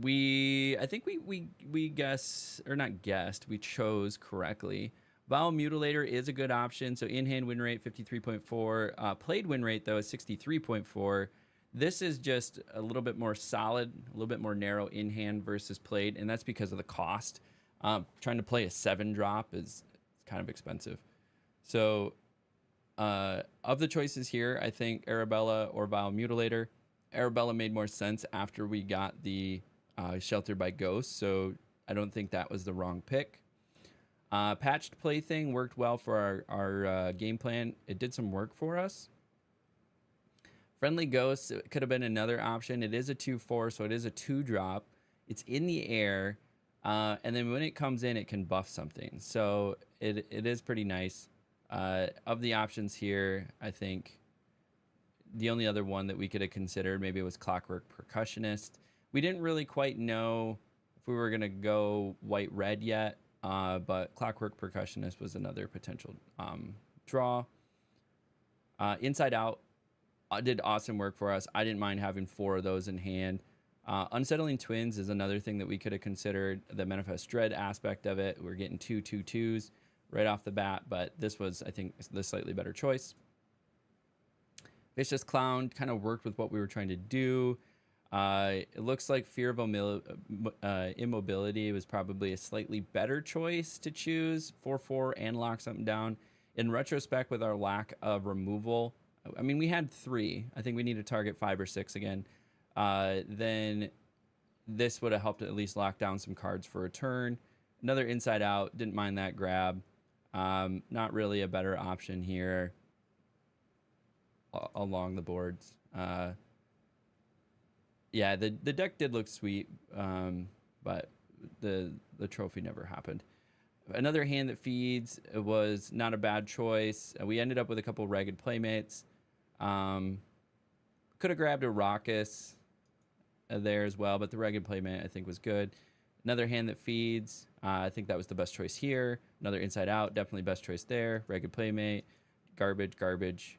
I think we guess, or not guessed, we chose correctly. Vile Mutilator is a good option. So in-hand win rate, 53.4. Played win rate, though, is 63.4. This is just a little bit more solid, a little bit more narrow in-hand versus played, and that's because of the cost. Trying to play a 7-drop is kind of expensive. So of the choices here, I think Arabella or Vile Mutilator. Arabella made more sense after we got the Shelter by Ghost, so I don't think that was the wrong pick. Patched Plaything worked well for our game plan. It did some work for us. Friendly Ghost could have been another option. It is a 2/4, so it is a 2-drop. It's in the air, and then when it comes in, it can buff something. So it is pretty nice. Of the options here, I think the only other one that we could have considered maybe was Clockwork Percussionist. We didn't really quite know if we were going to go white-red yet, but Clockwork Percussionist was another potential draw. Inside Out did awesome work for us. I didn't mind having 4 of those in hand. Unsettling Twins is another thing that we could have considered. The Manifest Dread aspect of it. We're getting 2 2/2s right off the bat, but this was, I think, the slightly better choice. Vicious Clown kind of worked with what we were trying to do. It looks like Fear of Immobility was probably a slightly better choice to choose. 4/4 and lock something down. In retrospect, with our lack of removal, I mean, we had 3. I think we need to target 5 or 6 again. Then this would have helped at least lock down some cards for a turn. Another Inside Out, didn't mind that grab. Not really a better option here along the boards. Yeah, the deck did look sweet, but the trophy never happened. Another hand that feeds was not a bad choice. We ended up with a couple Ragged Playmates. Could have grabbed a Raucous there as well, but the Ragged Playmate I think was good. Another hand that feeds, I think that was the best choice here. Another Inside Out, definitely best choice there. Ragged Playmate, garbage.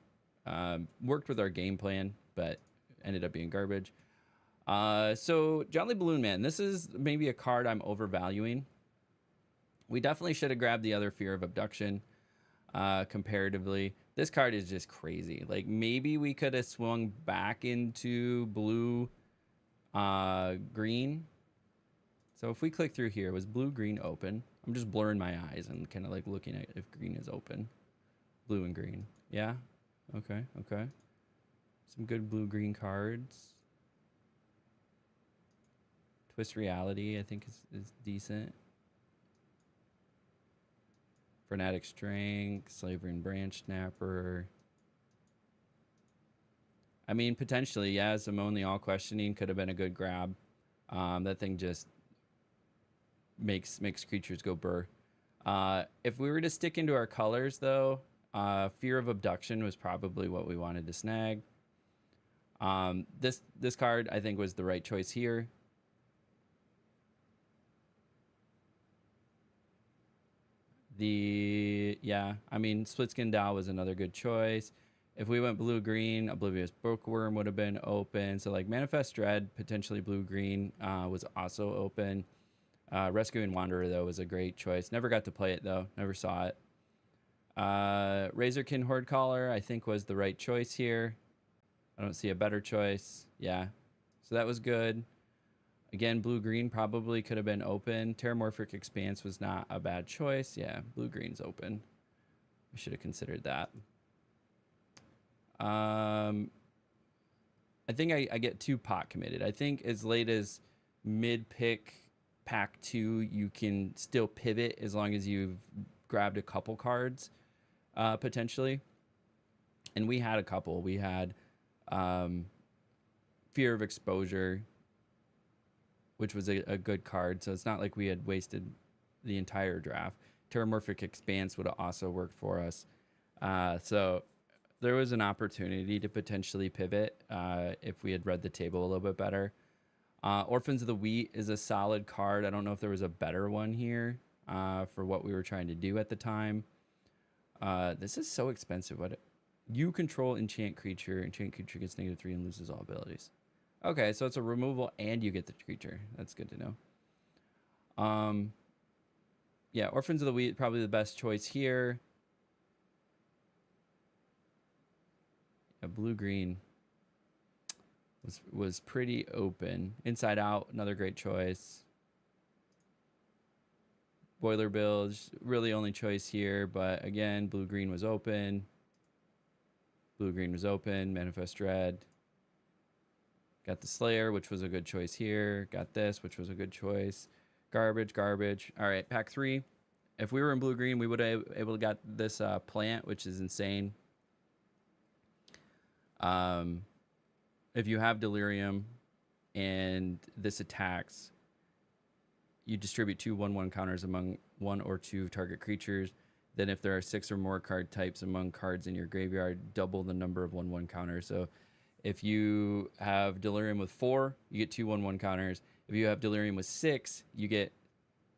Worked with our game plan, but ended up being garbage. So Jolly Balloon Man, this is maybe a card I'm overvaluing. We definitely should have grabbed the other Fear of Abduction comparatively. This card is just crazy. Like, maybe we could have swung back into blue, green. So if we click through here, was blue-green open? I'm just blurring my eyes and kind of like looking at if green is open. Blue and green. Yeah? Okay, okay. Some good blue-green cards. Twist Reality, I think, is decent. Frenetic Strength, Slavering Branch Snapper. I mean, potentially, yeah, Simone the All Questioning could have been a good grab. That thing just makes creatures go burr. If we were to stick into our colors, though, Fear of Abduction was probably what we wanted to snag. This card, I think, was the right choice here. I mean, Split Skin Dow was another good choice. If we went blue-green, Oblivious Bookworm would have been open. So, like, Manifest Dread, potentially blue-green, was also open. Rescuing Wanderer, though, was a great choice. Never got to play it, though. Never saw it. Razorkin Horde Caller, I think, was the right choice here. I don't see a better choice. Yeah. So that was good. Again, blue-green probably could have been open. Terramorphic Expanse was not a bad choice. Yeah, blue-green's open. We should have considered that. I think I get too pot committed. I think as late as mid-pick pack 2, you can still pivot as long as you've grabbed a couple cards, potentially. And we had a couple. We had Fear of Exposure, which was a good card. So it's not like we had wasted the entire draft. Terramorphic Expanse would have also worked for us. So there was an opportunity to potentially pivot if we had read the table a little bit better. Orphans of the Wheat is a solid card. I don't know if there was a better one here for what we were trying to do at the time. This is so expensive. You control enchant creature. Enchant creature gets -3 and loses all abilities. Okay, so it's a removal and you get the creature. That's good to know. Yeah, Orphans of the Wheat, probably the best choice here. Yeah, blue-green was pretty open. Inside Out, another great choice. Boiler Bilge, really only choice here, but again, blue-green was open. Blue-green was open. Manifest Dread. Got the Slayer, which was a good choice here. Got this, which was a good choice. Garbage, garbage. All right, pack 3. If we were in blue-green, we would have able to got this plant, which is insane. If you have Delirium and this attacks, you distribute 2 1/1 counters among 1 or 2 target creatures. Then if there are 6 or more card types among cards in your graveyard, double the number of 1/1 counters. So if you have Delirium with 4, you get 2 1/1 counters. If you have Delirium with 6, you get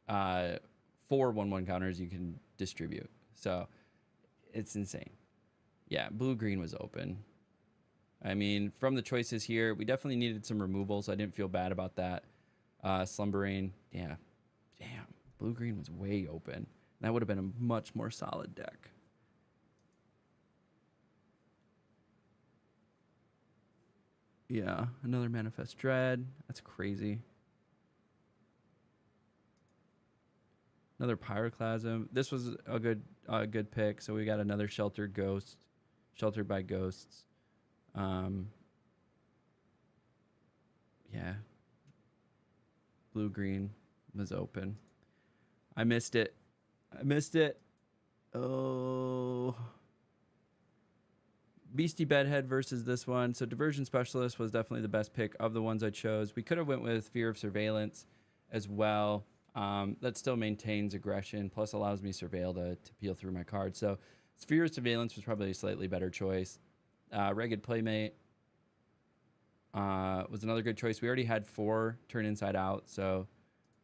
4 1/1 counters you can distribute. So it's insane. Yeah, blue-green was open. I mean, from the choices here, we definitely needed some removals. I didn't feel bad about that. Slumbering, yeah. Damn, blue-green was way open. That would have been a much more solid deck. Yeah, another Manifest Dread. That's crazy. Another Pyroclasm. This was a good pick. So we got another Sheltered Ghost. Sheltered by Ghosts. Yeah. Blue-green was open. I missed it. Oh. Beastie Bedhead versus this one. So Diversion Specialist was definitely the best pick of the ones I chose. We could have went with Fear of Surveillance as well. That still maintains aggression, plus allows me Surveil to peel through my cards. So Fear of Surveillance was probably a slightly better choice. Ragged Playmate was another good choice. We already had 4 Turn Inside Out, so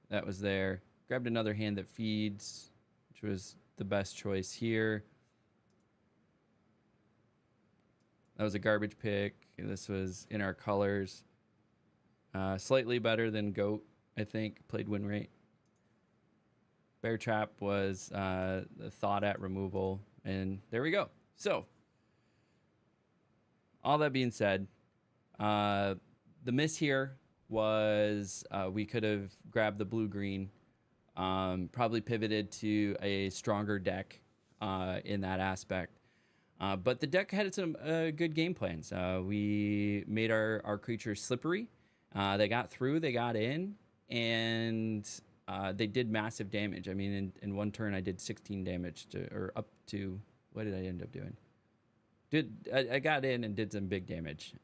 that was there. Grabbed another Hand That Feeds, which was the best choice here. That was a garbage pick. This was in our colors. Slightly better than Goat, I think. Played win rate. Bear Trap was the thought at removal. And there we go. So, all that being said, the miss here was we could have grabbed the blue-green, probably pivoted to a stronger deck in that aspect. But the deck had some good game plans. We made our creatures slippery. They got through, they got in, and they did massive damage. I mean, in one turn, I did 16 damage or up to, what did I end up doing? I got in and did some big damage,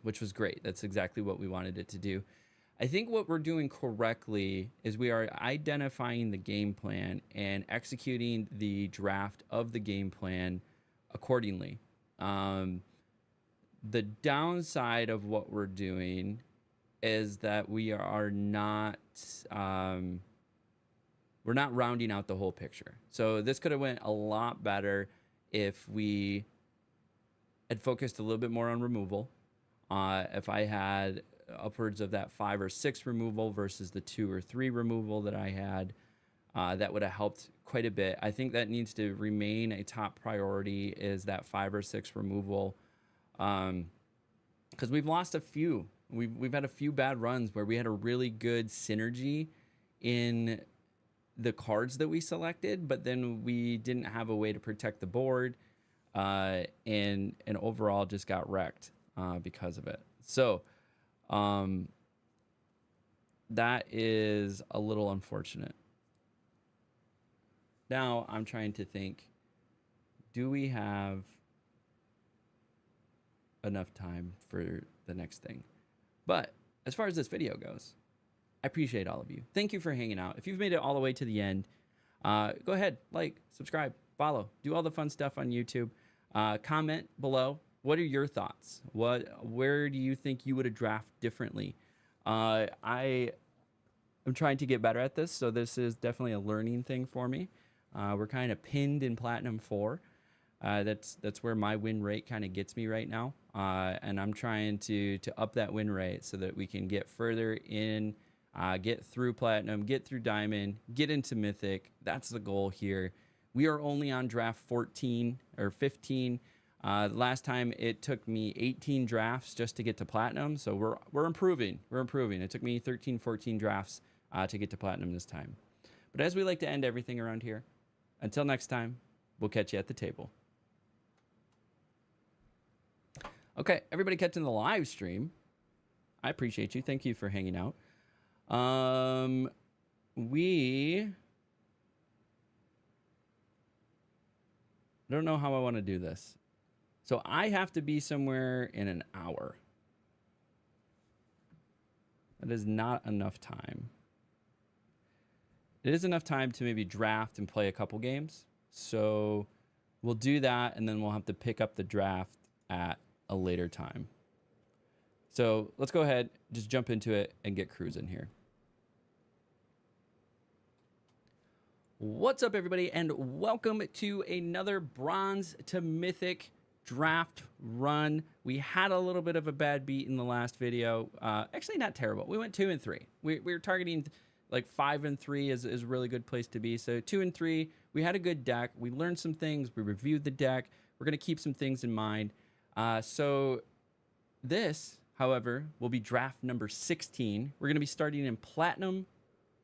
which was great. That's exactly what we wanted it to do. I think what we're doing correctly is we are identifying the game plan and executing the draft of the game plan accordingly. The downside of what we're doing is that we are not we're not rounding out the whole picture. So this could have went a lot better if we had focused a little bit more on removal. If I had upwards of that 5 or 6 removal versus the 2 or 3 removal that I had, that would have helped quite a bit. I think that needs to remain a top priority, is that 5 or 6 removal, because we've lost a few. We've had a few bad runs where we had a really good synergy in the cards that we selected, but then we didn't have a way to protect the board, and overall just got wrecked because of it. So that is a little unfortunate. Now I'm trying to think, do we have enough time for the next thing? But as far as this video goes, I appreciate all of you. Thank you for hanging out. If you've made it all the way to the end, go ahead, like, subscribe, follow, do all the fun stuff on YouTube. Comment below. What are your thoughts? Where do you think you would have drafted differently? I am trying to get better at this, so this is definitely a learning thing for me. We're kind of pinned in Platinum 4. That's where my win rate kind of gets me right now, and I'm trying to up that win rate so that we can get further in, get through Platinum, get through Diamond, get into Mythic. That's the goal here. We are only on draft 14 or 15. Last time it took me 18 drafts just to get to Platinum, so we're improving. We're improving. It took me 13, 14 drafts to get to Platinum this time. But as we like to end everything around here, until next time, we'll catch you at the table. Okay, everybody catching the live stream, I appreciate you. Thank you for hanging out. I don't know how I want to do this. So I have to be somewhere in an hour. That is not enough time. It is enough time to maybe draft and play a couple games. So we'll do that, and then we'll have to pick up the draft at a later time. So let's go ahead, just jump into it and get cruising here. What's up, everybody, and welcome to another Bronze to Mythic draft run. We had a little bit of a bad beat in the last video. Actually, not terrible. We went 2 and 3. We were targeting like 5 and 3 is a really good place to be. So 2 and 3, we had a good deck. We learned some things. We reviewed the deck. We're going to keep some things in mind. So this, however, will be draft number 16. We're going to be starting in Platinum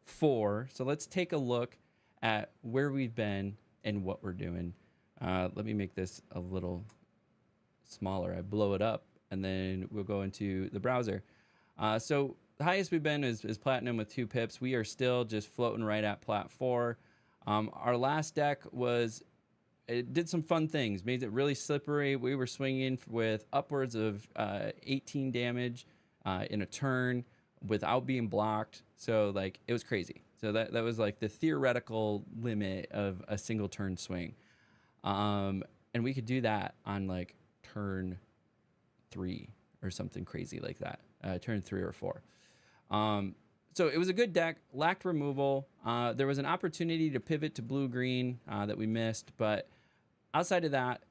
4. So let's take a look at where we've been and what we're doing. Let me make this a little smaller. I blow it up, and then we'll go into the browser. So the highest we've been is Platinum with 2 pips. We are still just floating right at Plat 4. Our last deck it did some fun things, made it really slippery. We were swinging with upwards of 18 damage in a turn without being blocked. So like, it was crazy. So that was like the theoretical limit of a single turn swing. And we could do that on like turn 3 or something crazy like that, turn 3 or 4. So it was a good deck, lacked removal. There was an opportunity to pivot to blue-green that we missed, but outside of that,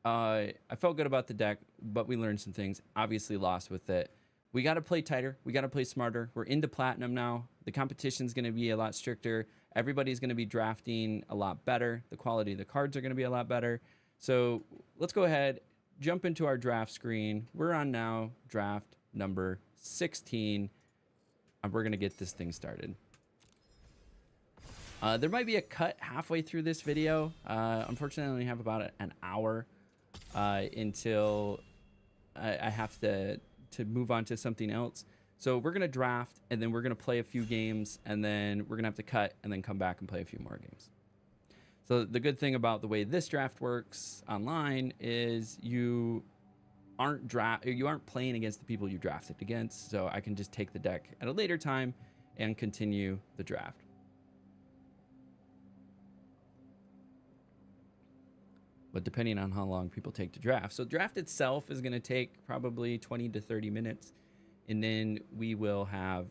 I felt good about the deck, but we learned some things, obviously lost with it. We got to play tighter. We got to play smarter. We're into Platinum now. The competition's going to be a lot stricter. Everybody's going to be drafting a lot better. The quality of the cards are going to be a lot better. So let's go ahead, jump into our draft screen. We're on now draft number 16. we're going to get this thing started. There might be a cut halfway through this video. Unfortunately, I only have about an hour until I have to move on to something else. So we're going to draft, and then we're going to play a few games, and then we're going to have to cut and then come back and play a few more games. So the good thing about the way this draft works online is you aren't playing against the people you drafted against. So I can just take the deck at a later time and continue the draft. But depending on how long people take to draft. So draft itself is going to take probably 20 to 30 minutes. And then we will have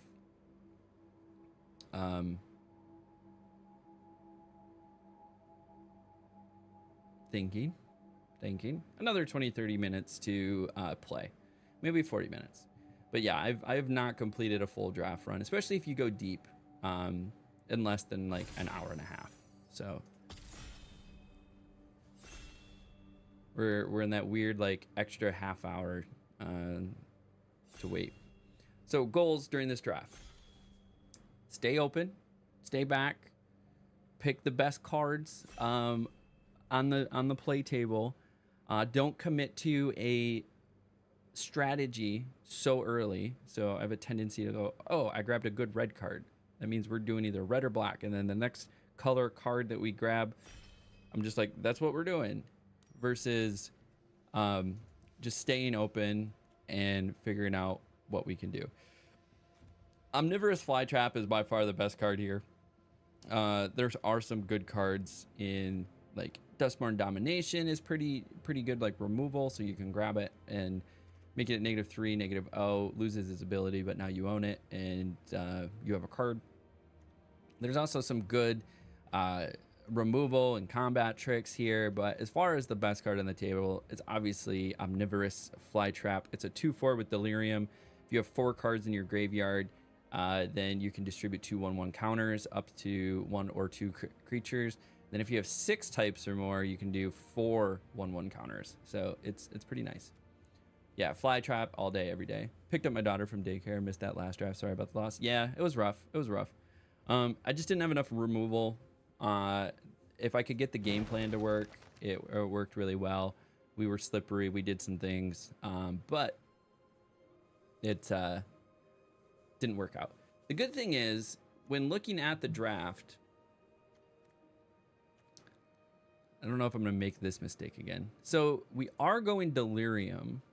thinking another 20-30 minutes to play, maybe 40 minutes. But yeah, I have not completed a full draft run, especially if you go deep, in less than like an hour and a half. So we're in that weird like extra half hour to wait. So goals during this draft: stay open, stay back, pick the best cards on the play table. Don't commit to a strategy so early. So I have a tendency to go, oh, I grabbed a good red card. That means we're doing either red or black. And then the next color card that we grab, I'm just like, that's what we're doing. Versus just staying open and figuring out what we can do. Omnivorous Flytrap is by far the best card here. There are some good cards in, like, Dustborn Domination is pretty good, like removal, so you can grab it and make it -3, -0, loses its ability, but now you own it and you have a card. There's also some good removal and combat tricks here, but as far as the best card on the table, it's obviously Omnivorous Flytrap. It's a 2/4 with Delirium. If you have 4 cards in your graveyard, then you can distribute 2 1/1 counters up to 1 or 2 creatures. Then if you have 6 types or more, you can do 4 1/1 counters. So it's pretty nice. Yeah, Flytrap all day, every day. Picked up my daughter from daycare. Missed that last draft. Sorry about the loss. Yeah, it was rough. It was rough. I just didn't have enough removal. If I could get the game plan to work, it worked really well. We were slippery. We did some things, but it didn't work out. The good thing is, when looking at the draft, I don't know if I'm going to make this mistake again. So we are going Delirium.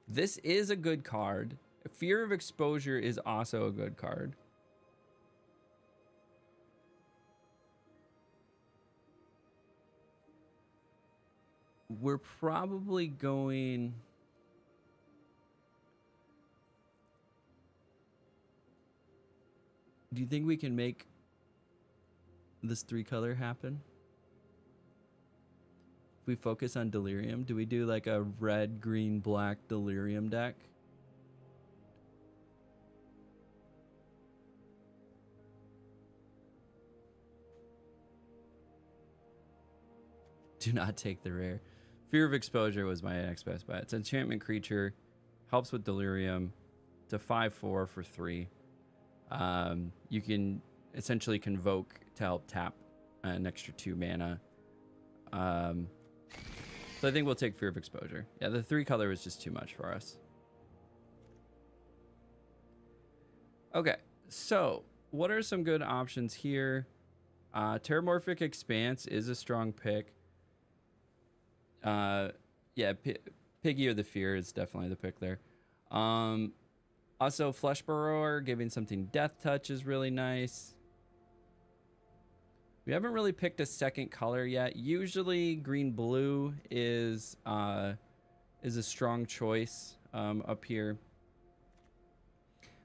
This is a good card. Fear of Exposure is also a good card. We're probably going... Do you think we can make this 3-color happen? If we focus on Delirium, do we do like a red, green, black Delirium deck? Do not take the rare. Fear of Exposure was my next best bet. It's an enchantment creature, helps with Delirium. It's a 5/4 for 3. You can essentially Convoke to help tap an extra 2 mana. So I think we'll take Fear of Exposure. Yeah, the 3-color was just too much for us. Okay, so what are some good options here? Terramorphic Expanse is a strong pick. Yeah, Piggy or the Fear is definitely the pick there. Also, Flesh Burrower, giving something Death Touch is really nice. We haven't really picked a second color yet. Usually, green-blue is a strong choice up here.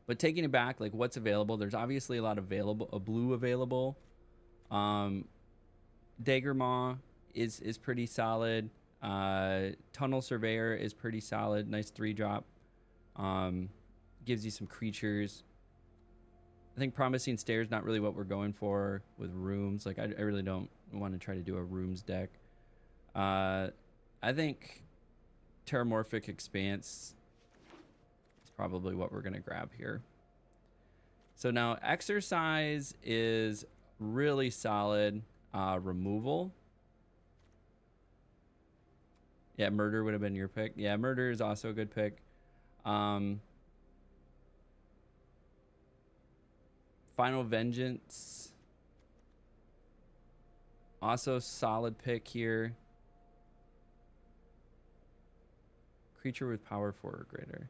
But taking it back, like what's available, there's obviously a lot of blue available. Dagger Maw is pretty solid. Tunnel Surveyor is pretty solid. Nice 3-drop. Gives you some creatures. I think Promising Stairs not really what we're going for with rooms. Like I really don't want to try to do a rooms deck. I think Terramorphic Expanse is probably what we're going to grab here. So now exercise is really solid. Removal. Yeah, murder would have been your pick. Yeah, murder is also a good pick. Final Vengeance. Also solid pick here. Creature with power 4 or greater.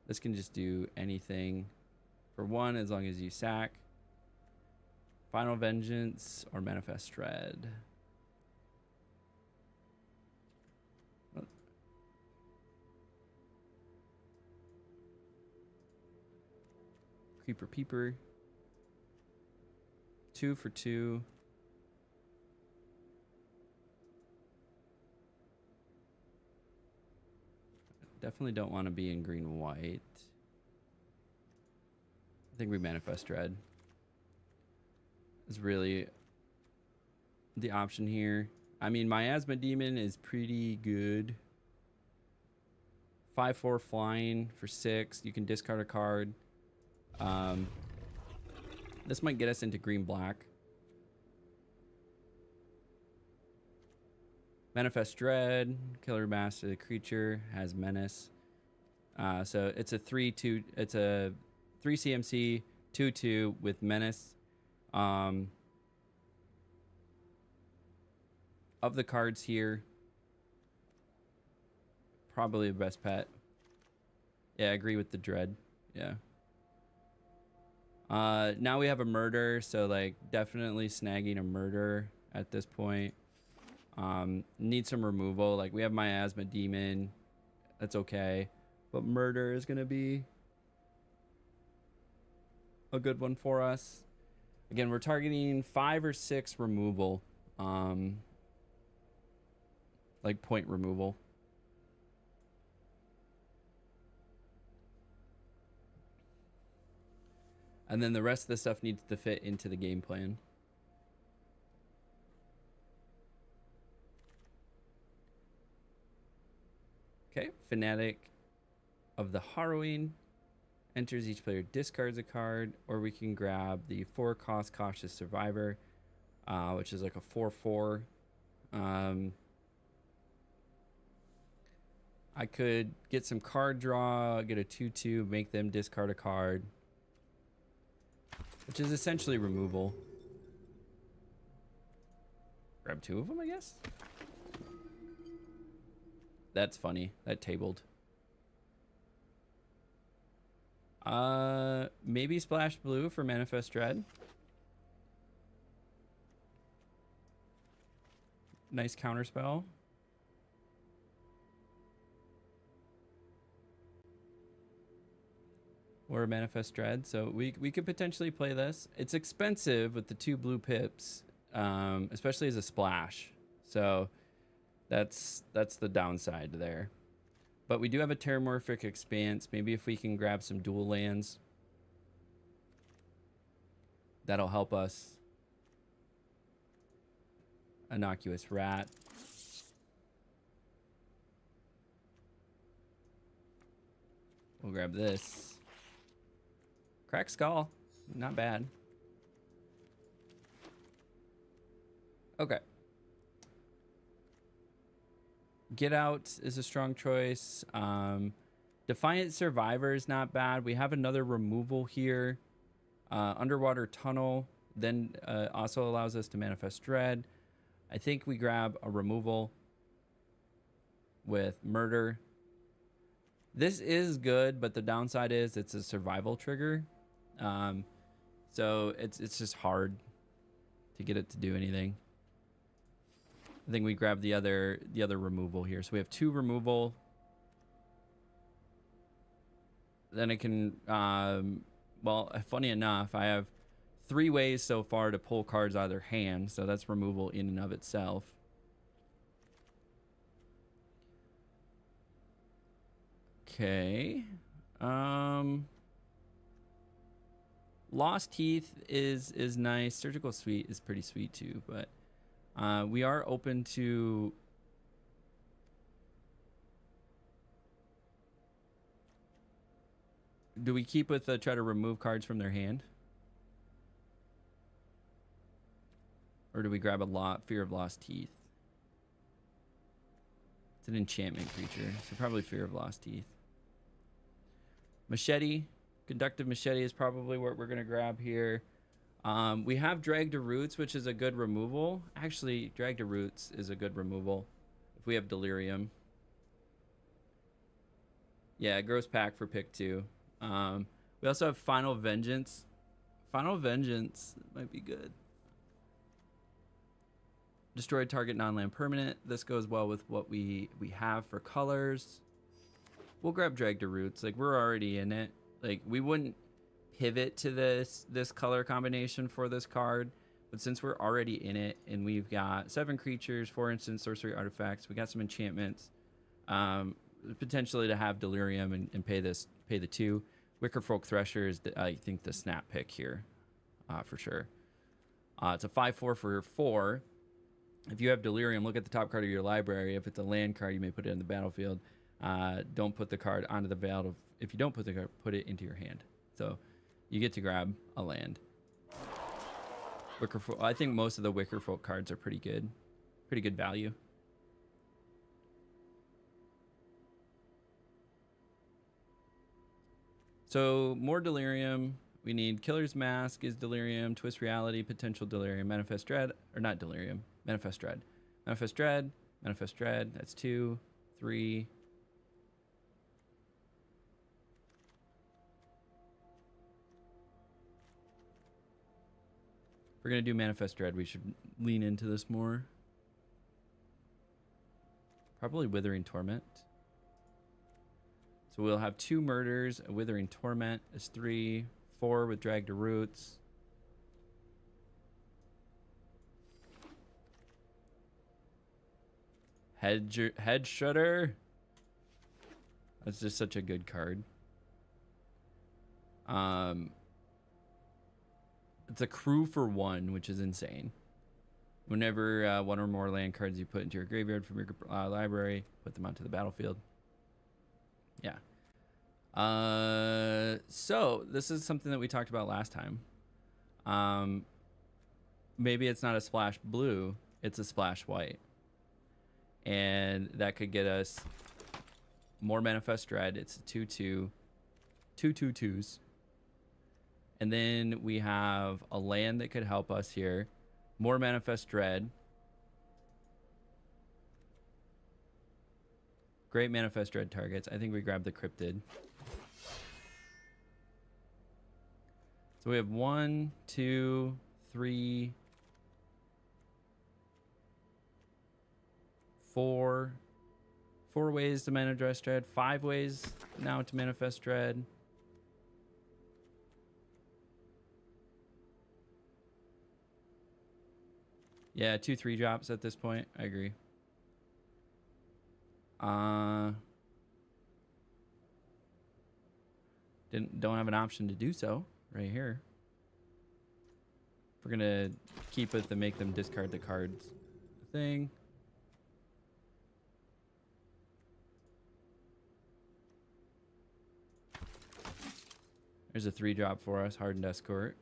This can just do anything for 1 as long as you sack. Final Vengeance or Manifest Dread. Creeper Peeper. 2 for 2. Definitely don't want to be in green and white. I think we Manifest Dread is really the option here. I mean, Miasma Demon is pretty good. 5/4 flying for 6. You can discard a card. This might get us into green-black. Manifest Dread, Killer Master the creature, has Menace. So it's a 3/2. It's a 3 CMC 2/2 with Menace. Of the cards here, probably the best pet. Yeah, I agree with the Dread. Yeah. Now we have a murder, so like definitely snagging a murder at this point. Need some removal. Like we have Miasma Demon. That's okay. But murder is gonna be a good one for us. Again, we're targeting 5 or 6 removal. Like point removal. And then the rest of the stuff needs to fit into the game plan. Okay, Fanatic of the Harrowing. Enters each player discards a card, or we can grab the 4-cost Cautious Survivor, which is like a 4/4. I could get some card draw, get a 2/2, make them discard a card, which is essentially removal. Grab 2 of them, I guess. That's funny. That tabled. Maybe Splash Blue for Manifest Dread. Nice counterspell. Or a Manifest Dread. So we could potentially play this. It's expensive with the 2 blue pips, especially as a splash. So that's the downside there. But we do have a Terramorphic Expanse. Maybe if we can grab some dual lands, that'll help us. Innocuous Rat. We'll grab this. Cracked Skull. Not bad. Okay. Get Out is a strong choice. Defiant Survivor is not bad. We have another removal here. Underwater Tunnel then also allows us to Manifest Dread. I think we grab a removal with Murder. This is good, but the downside is it's a survival trigger. So it's just hard to get it to do anything. I think we grab the other removal here. So we have 2 removal. Then it can, well, funny enough, I have 3 ways so far to pull cards out of their hand. So that's removal in and of itself. Okay. Lost Teeth is nice. Surgical Suite is pretty sweet too, but we are open to Do we keep with try to remove cards from their hand? Or do we grab a lot Fear of Lost Teeth? It's an enchantment creature, so probably Fear of Lost Teeth. Machete. Conductive Machete is probably what we're going to grab here. We have Drag to Roots, which is a good removal. Actually, Drag to Roots is a good removal if we have Delirium. Yeah, Gross Pack for pick 2. We also have Final Vengeance. Final Vengeance might be good. Destroy target non-land permanent. This goes well with what we have for colors. We'll grab Drag to Roots. Like, we're already in it. Like, we wouldn't pivot to this color combination for this card, but since we're already in it and we've got 7 creatures, 4 instant sorcery artifacts, we got some enchantments, potentially to have Delirium and pay the 2. Wickerfolk Thresher is I think the snap pick here, for sure. It's a 5/4 for 4. If you have Delirium, look at the top card of your library. If it's a land card, you may put it in the battlefield. Don't put the card onto the battlefield. If you don't put the card, put it into your hand. So you get to grab a land. Wickerfolk. I think most of the Wickerfolk cards are pretty good. Pretty good value. So more Delirium. We need Killer's Mask is Delirium, Twist Reality, Potential Delirium, Manifest Dread, or not Delirium, Manifest Dread. Manifest Dread, Manifest Dread, that's 2, 3. If we're going to do Manifest Dread, we should lean into this more. Probably Withering Torment. So we'll have 2 murders. A Withering Torment is 3, 4 with Drag to Roots. Head Shredder. That's just such a good card. It's a crew for 1, which is insane. Whenever 1 or more land cards you put into your graveyard from your library, put them onto the battlefield. Yeah. So this is something that we talked about last time. Maybe it's not a splash blue, it's a splash white. And that could get us more Manifest Dread. It's a 2/2. 2 2/2s. And then we have a land that could help us here. More Manifest Dread. Great Manifest Dread targets. I think we grab the Cryptid. So we have 1, 2, 3, 4. 4 ways to Manifest Dread. 5 ways now to Manifest Dread. Yeah, 2 3-drops at this point. I agree. Don't have an option to do so right here. If we're gonna keep it to make them discard the cards thing. There's a 3-drop for us, Hardened Escort.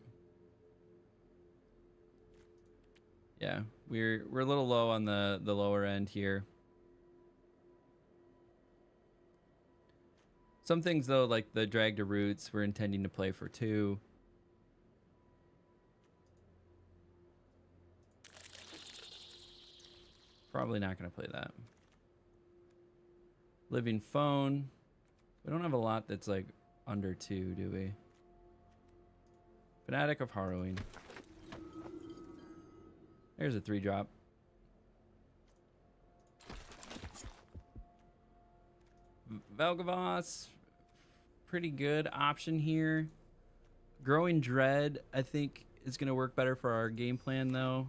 Yeah, we're a little low on the lower end here. Some things though, like the Drag to Roots, we're intending to play for 2. Probably not going to play that. Living Phone. We don't have a lot that's like under 2, do we? Fanatic of Harrowing. There's a 3-drop. Vel'Gavoth, pretty good option here. Growing Dread, I think, is going to work better for our game plan, though.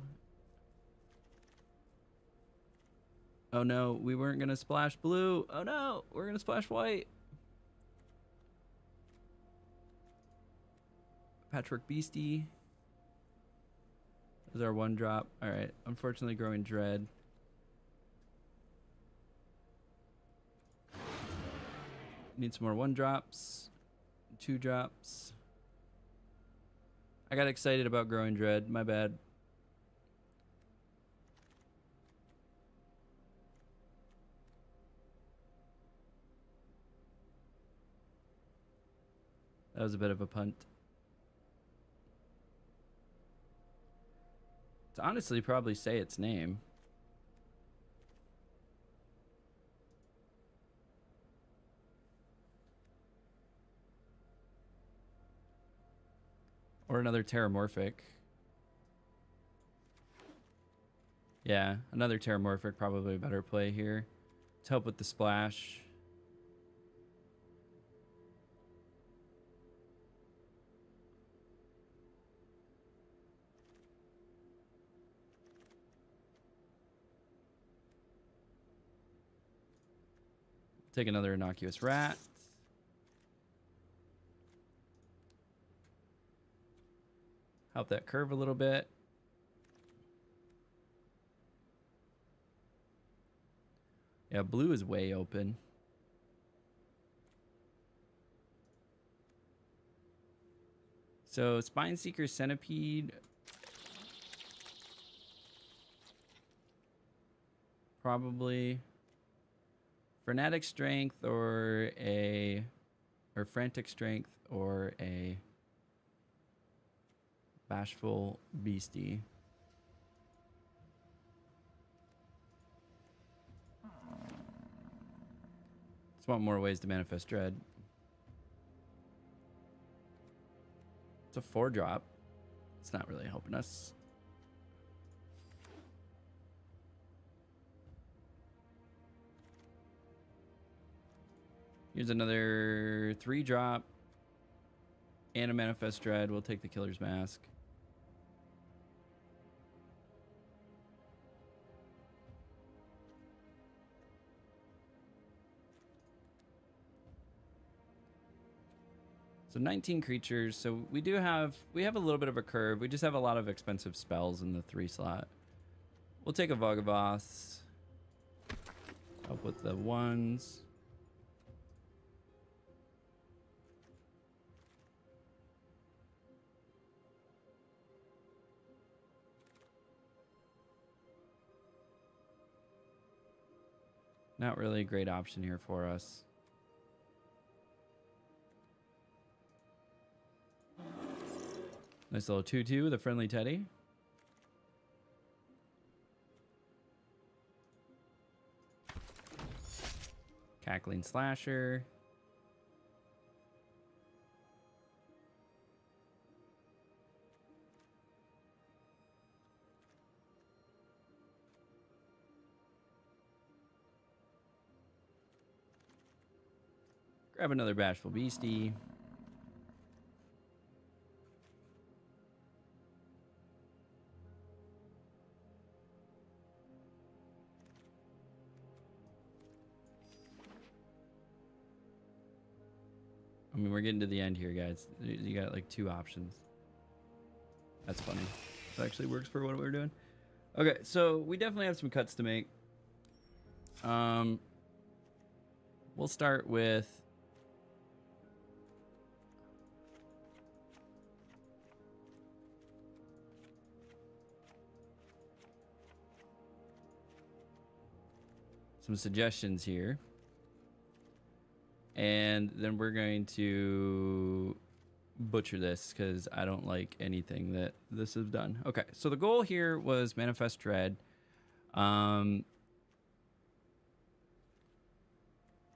Oh no, we weren't going to splash blue. Oh no, we're going to splash white. Patchwork Beastie. Is our 1-drop. All right, unfortunately, Growing Dread. Need some more 1-drops. 2 drops. I got excited about Growing Dread. My bad. That was a bit of a punt. To honestly probably say its name. Or another Terramorphic. Yeah, another Terramorphic, probably a better play here to help with the splash. Take another Innocuous Rat. Help that curve a little bit. Yeah, blue is way open. So Spineseeker, Centipede. Probably Frenetic Strength or Frantic Strength or a Bashful Beastie. Just want more ways to manifest dread. It's a 4-drop. It's not really helping us. Here's another 3-drop and a manifest dread. We'll take the Killer's Mask. So 19 creatures. So we have a little bit of a curve. We just have a lot of expensive spells in the 3 slot. We'll take a Vagavoth. Help with the 1s. Not really a great option here for us. Nice little 2/2 with a friendly Teddy. Cackling Slasher. Grab another Bashful Beastie. I mean, we're getting to the end here, guys. You got like 2 options. That's funny. That actually works for what we're doing. Okay, so we definitely have some cuts to make. We'll start with some suggestions here. And then we're going to butcher this because I don't like anything that this has done. Okay, so the goal here was Manifest Dread.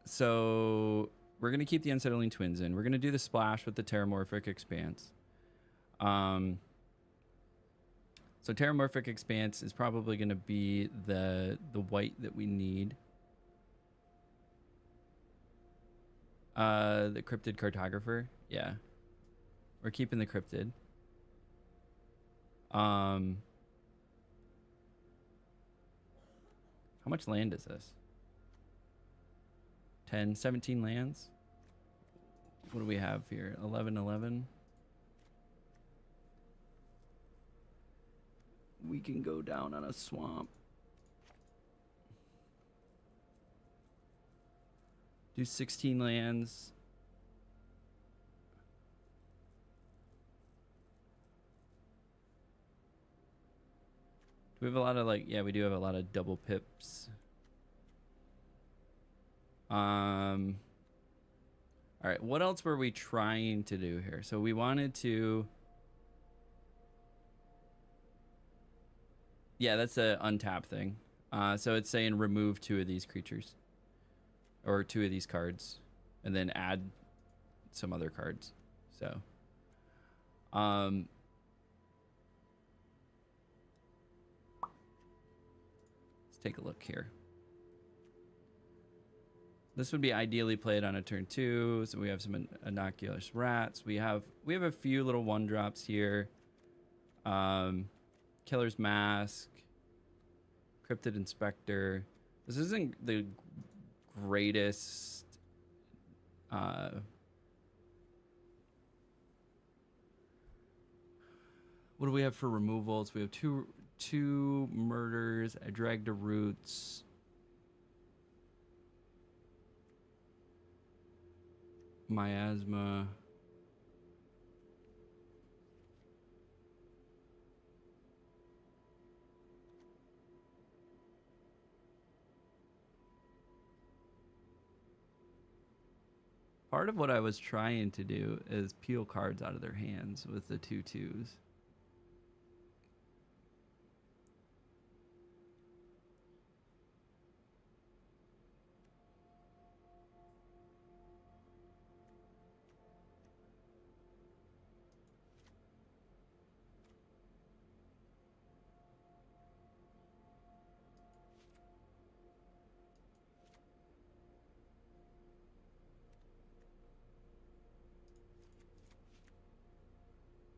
So we're going to keep the Unsettling Twins in. We're going to do the splash with the Terramorphic Expanse. So Terramorphic Expanse is probably going to be the white that we need. The Cryptid Cartographer. Yeah. We're keeping the Cryptid. How much land is this? 10, 17 lands? What do we have here? 11, 11? We can go down on a swamp. Do 16 lands. We have a lot of like, yeah, we do have a lot of double pips. All right, what else were we trying to do here? So we wanted to, yeah, that's a untap thing. So it's saying remove 2 of these creatures or 2 of these cards and then add some other cards. So, let's take a look here. This would be ideally played on a turn 2. So we have some innocuous rats. We have a few little 1-drops here. Killer's Mask, Cryptid Inspector. This isn't the greatest. What do we have for removals? We have two murders. I dragged the roots. Miasma. Part of what I was trying to do is peel cards out of their hands with the 2/2s.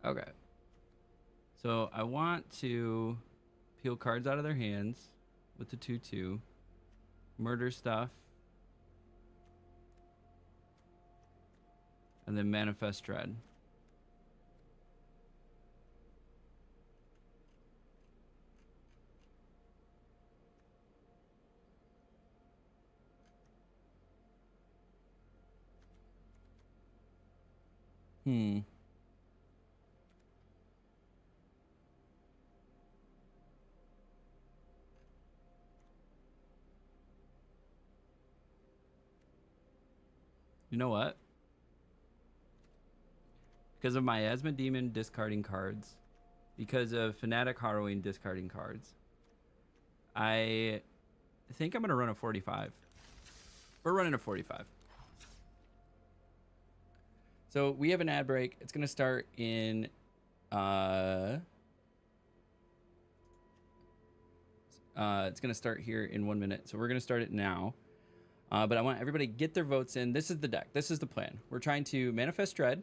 Okay. So I want to peel cards out of their hands with the 2/2. Murder stuff. And then Manifest Dread. You know what? Because of Miasma Demon discarding cards, because of Fanatic Harrowing discarding cards, I think I'm going to run a 45. We're running a 45. So we have an ad break. It's going to start in it's going to start here in 1 minute. So we're going to start it now. But I want everybody to get their votes in. This is the deck. This is the plan. We're trying to Manifest Dread.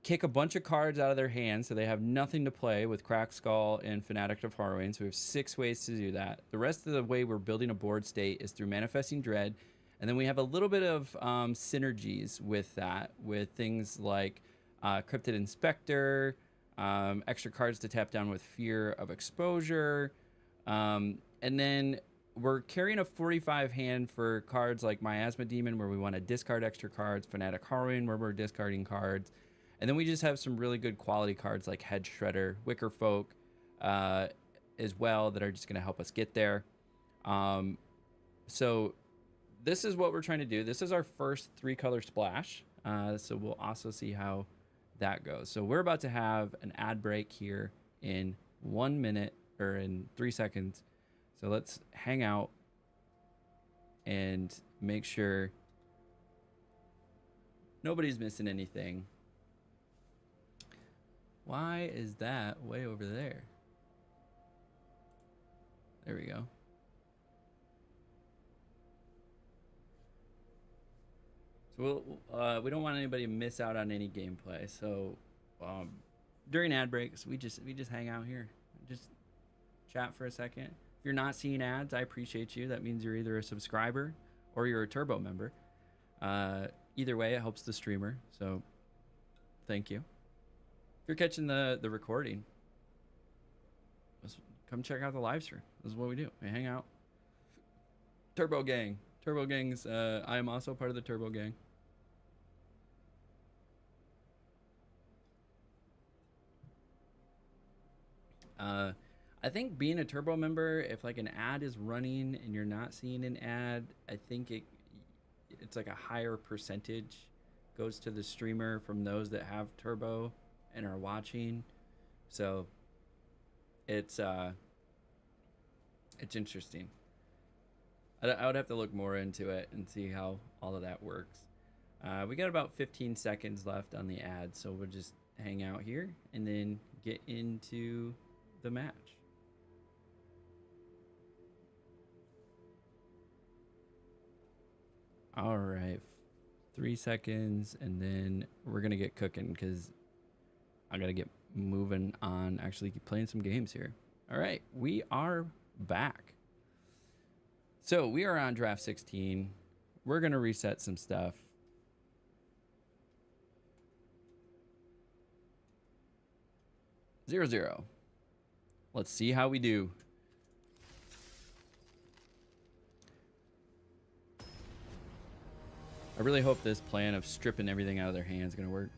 Kick a bunch of cards out of their hands so they have nothing to play with Crack Skull and Fanatic of Harrowing. So we have 6 ways to do that. The rest of the way we're building a board state is through Manifesting Dread. And then we have a little bit of synergies with that, with things like Cryptid Inspector, extra cards to tap down with Fear of Exposure. And then we're carrying a 45 hand for cards like Miasma Demon, where we want to discard extra cards, Fanatic Harrowing, where we're discarding cards. And then we just have some really good quality cards like Head Shredder, Wicker Folk, as well, that are just going to help us get there. So this is what we're trying to do. This is our first 3-color splash. So we'll also see how that goes. So we're about to have an ad break here in 1 minute, or in 3 seconds. So let's hang out and make sure nobody's missing anything. Why is that way over there? There we go. So we don't want anybody to miss out on any gameplay. So during ad breaks, we just hang out here, just chat for a second. If you're not seeing ads, I appreciate you. That means you're either a subscriber or you're a Turbo member. Either way, it helps the streamer. So thank you. If you're catching the recording, come check out the live stream. This is what we do. We hang out. Turbo Gang. Turbo Gang's, I am also part of the Turbo Gang. I think being a Turbo member, if like an ad is running and you're not seeing an ad, I think it's like a higher percentage goes to the streamer from those that have Turbo and are watching. So it's interesting. I would have to look more into it and see how all of that works. We got about 15 seconds left on the ad, so we'll just hang out here and then get into the match. All right, 3 seconds, and then we're gonna get cooking because I gotta get moving on actually playing some games here. All right, we are back. So we are on draft 16. We're gonna reset some stuff. Zero, zero. Let's see how we do. I really hope this plan of stripping everything out of their hands is gonna work.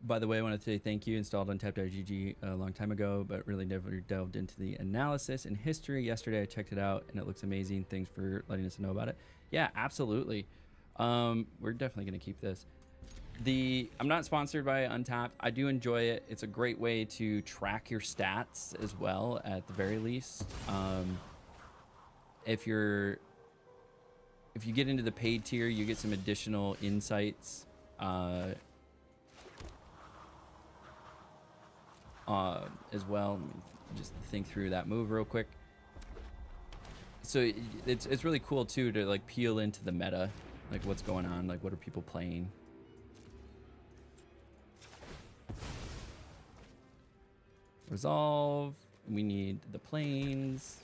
By the way, I want to say thank you. Installed Untapped.gg a long time ago, but really never delved into the analysis and history. Yesterday, I checked it out, and it looks amazing. Thanks for letting us know about it. Yeah, absolutely. We're definitely going to keep this. I'm not sponsored by Untapped. I do enjoy it. It's a great way to track your stats as well, at the very least. If you get into the paid tier, you get some additional insights. As well. Just think through that move real quick. So it's really cool too to like peel into the meta, like what's going on, like what are people playing. Resolve. We need the planes.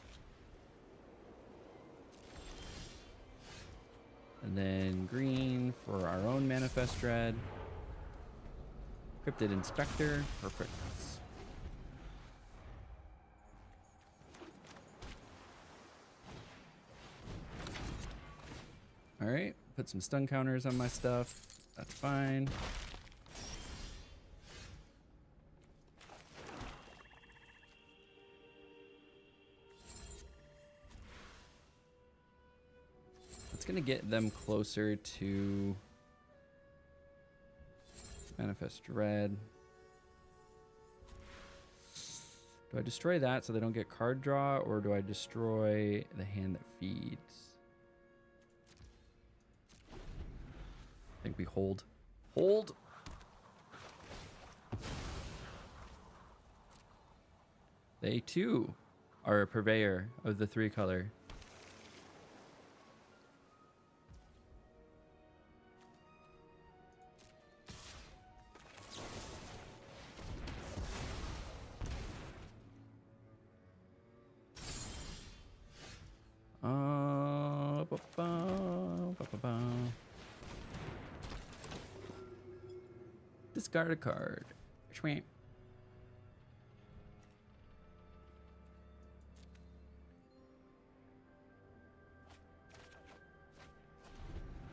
And then green for our own Manifest Dread. Cryptid Inspector. Perfect. All right, put some stun counters on my stuff. That's fine. It's gonna get them closer to Manifest Dread. Do I destroy that so they don't get card draw, or do I destroy the hand that feeds? I think we hold. Hold! They too are a purveyor of the 3-color. Discard a card. Schwamp.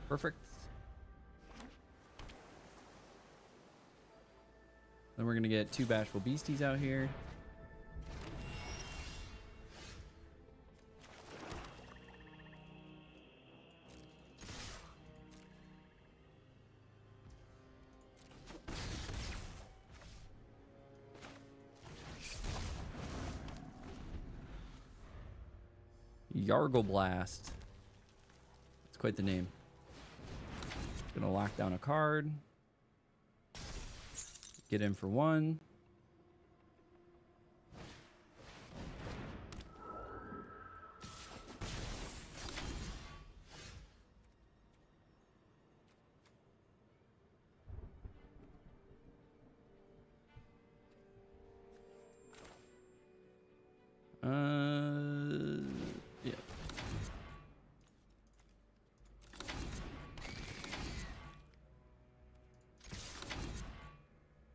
Perfect. Then we're gonna get 2 Bashful Beasties out here. Yargle Blast. That's quite the name. Gonna lock down a card. Get in for 1. Yeah.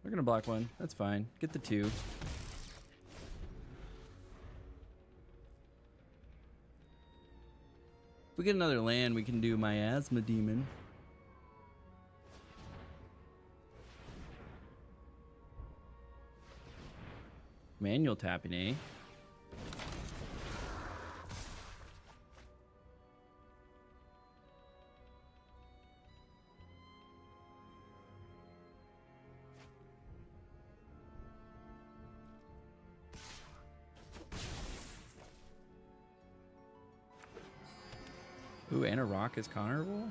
We're gonna block 1. That's fine. Get the 2. If we get another land, we can do Miasma Demon. Manual tapping, eh? Ooh, and a rock is counterable?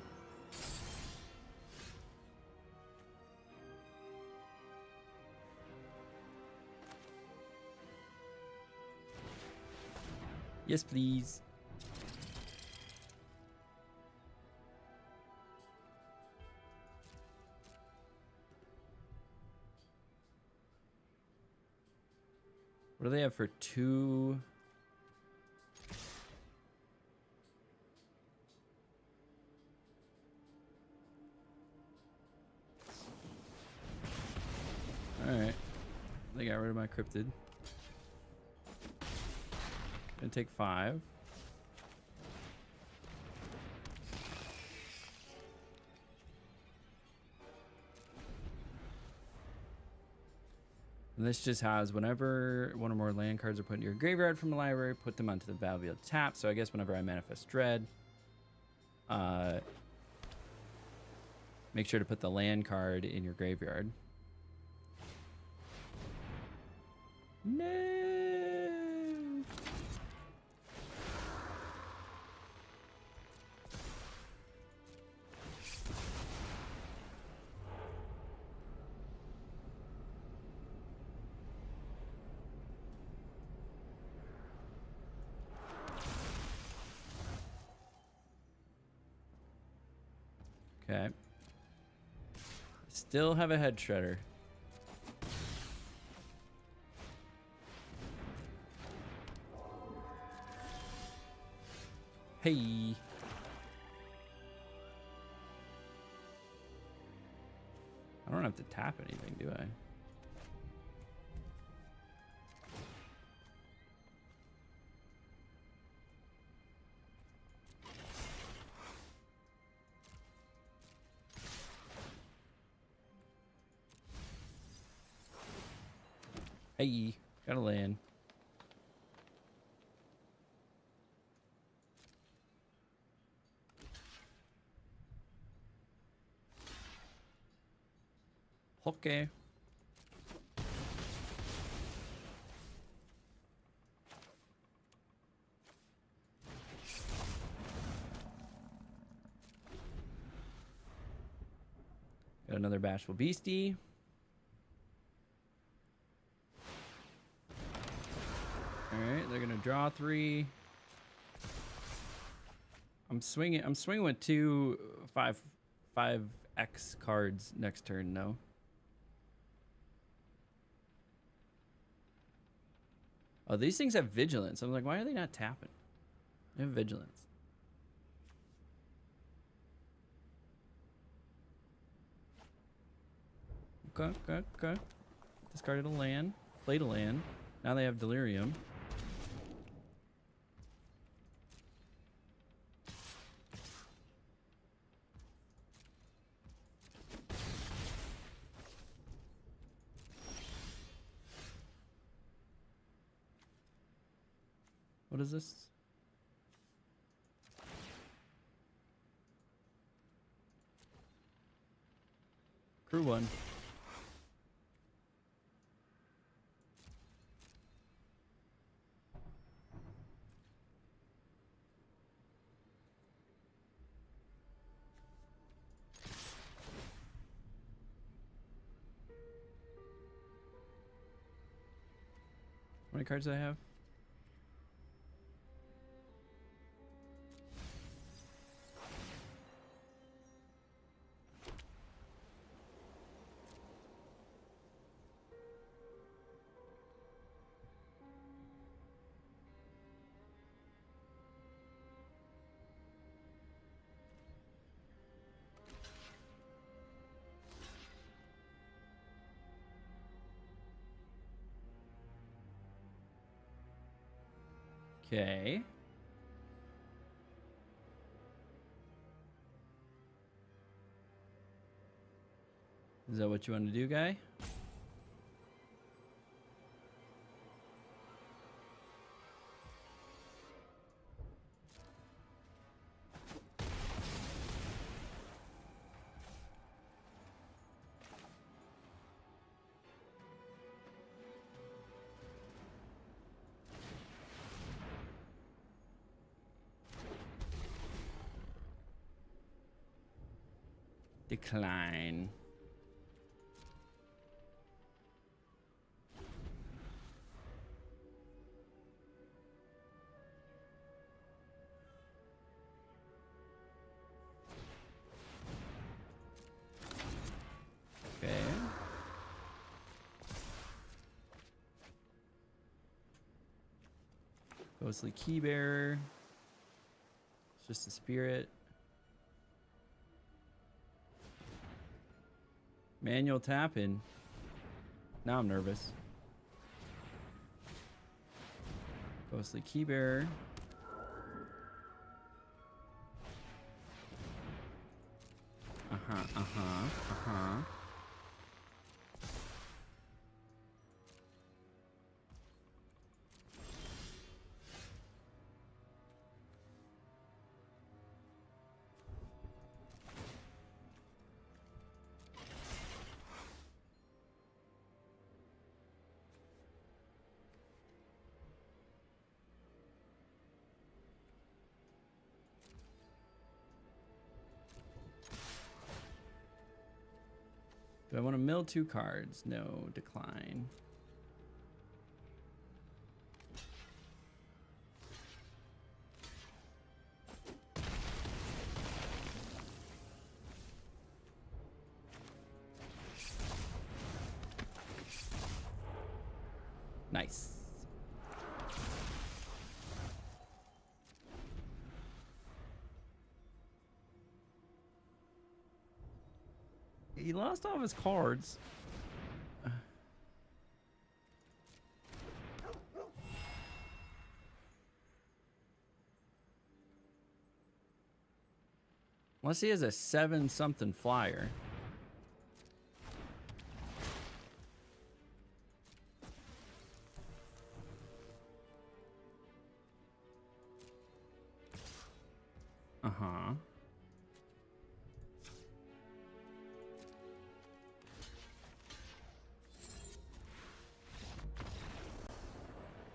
Yes, please. What do they have for 2? Alright. They got rid of my cryptid. Gonna take 5. And this just has whenever one or more land cards are put into your graveyard from the library, put them onto the battlefield tap. So I guess whenever I manifest dread, make sure to put the land card in your graveyard. No. Okay. Still have a head shredder. Hey. I don't have to tap anything, do I? Hey, gotta land. Okay. Got another bashful beastie. All right, they're gonna draw 3. I'm swinging with 2 5x cards next turn. No. Oh, these things have vigilance. I'm like, why are they not tapping? They have vigilance. Okay. Discarded a land. Played a land. Now they have delirium. What is this? Crew 1. How many cards do I have? Okay. Is that what you want to do, guy? Decline. Okay. Ghostly Key Bearer. It's just a spirit. Manual tapping. Now I'm nervous. Ghostly Key Bearer. Uh-huh. Do I want to mill 2 cards? No, decline. Nice. He lost all of his cards. Unless he has a 7-something flyer. Uh-huh.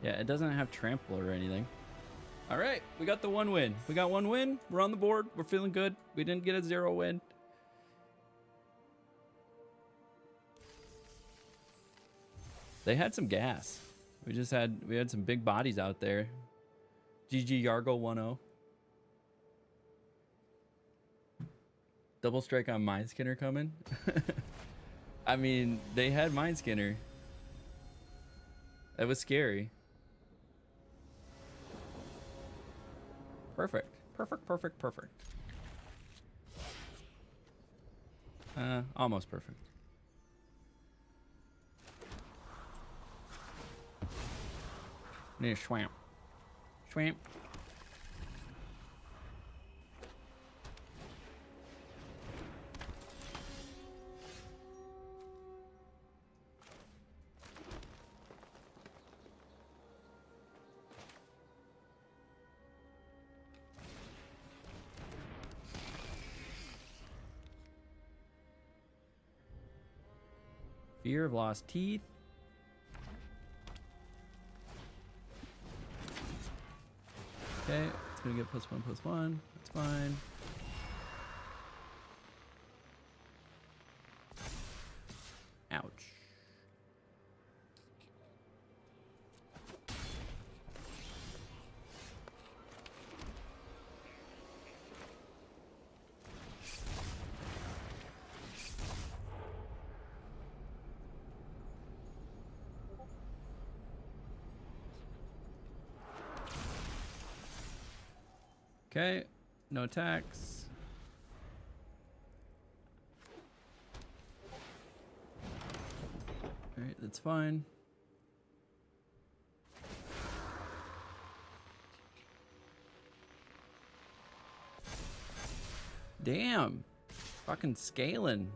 Yeah, it doesn't have trample or anything. All right, we got the 1 win. We got 1 win. We're on the board. We're feeling good. We didn't get a 0 win. They had some gas. We had some big bodies out there. GG Yargo 1-0. Double strike on Mind Skinner coming. I mean, they had Mind Skinner. That was scary. Perfect. Almost perfect. Need a swamp. Fear of lost teeth. Okay, it's gonna get +1/+1. That's fine. Ouch. Okay, no attacks. All right, that's fine. Damn, fucking scaling.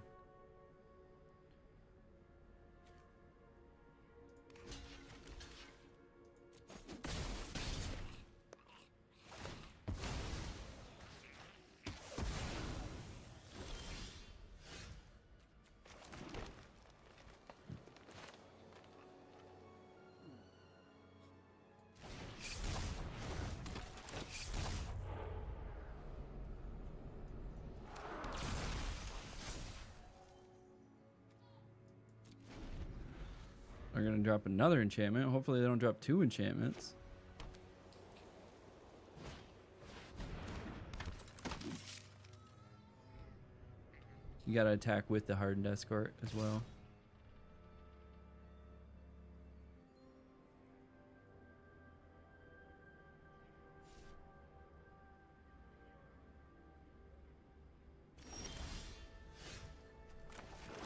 They're gonna drop another enchantment. Hopefully they don't drop 2 enchantments. You gotta attack with the hardened escort as well.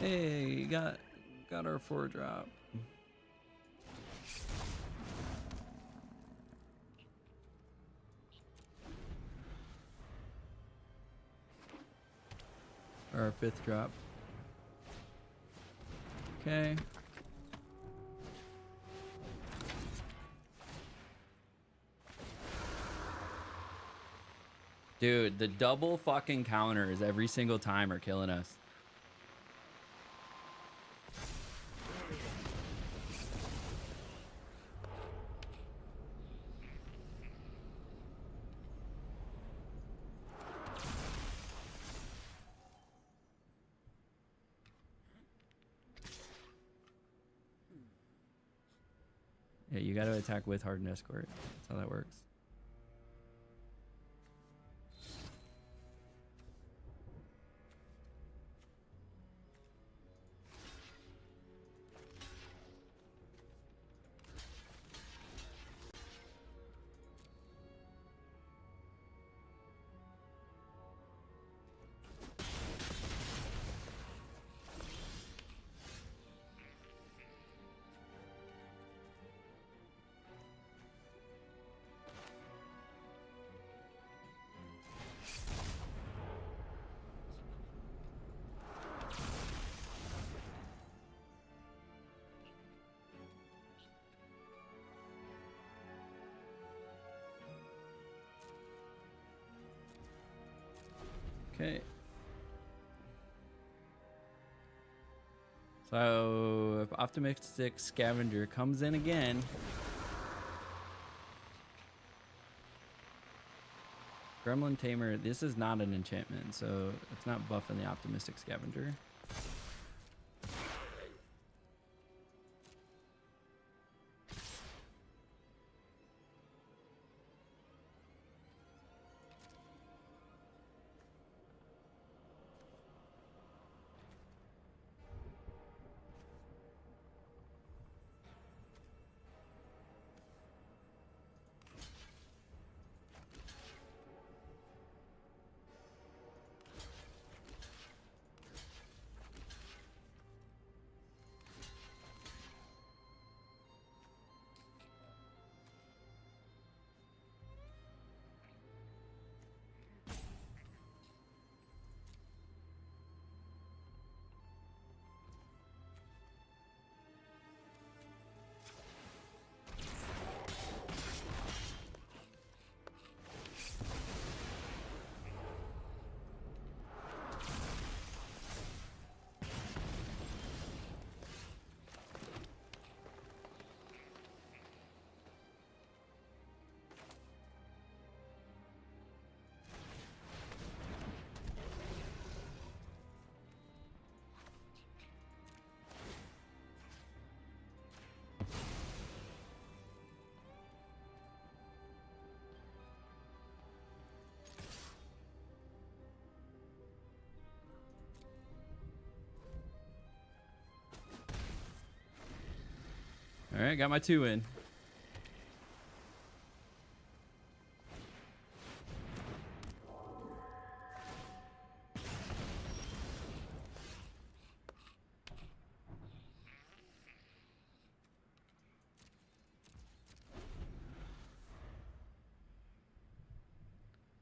Hey, got our 4-drop. Or our 5th drop. Okay. Dude, the double fucking counters every single time are killing us. Yeah, you gotta attack with hardened escort. That's how that works. Okay. So if Optimistic Scavenger comes in again, Gremlin Tamer, this is not an enchantment, so it's not buffing the Optimistic Scavenger. All right, got my 2 in.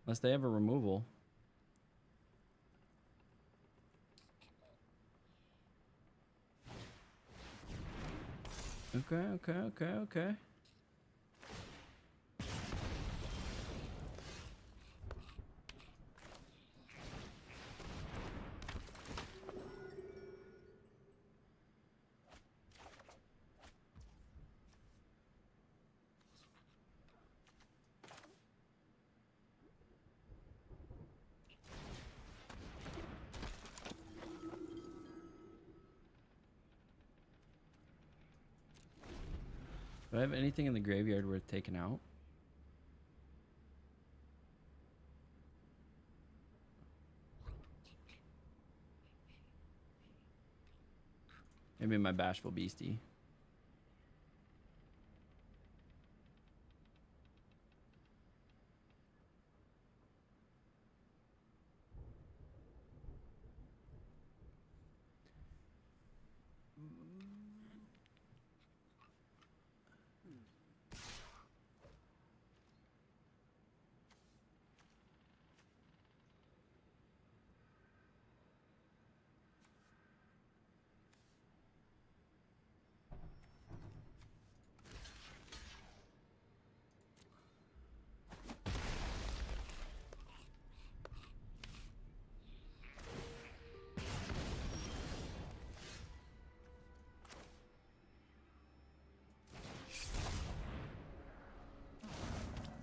Unless they have a removal. Okay. Do I have anything in the graveyard worth taking out? Maybe my bashful beastie.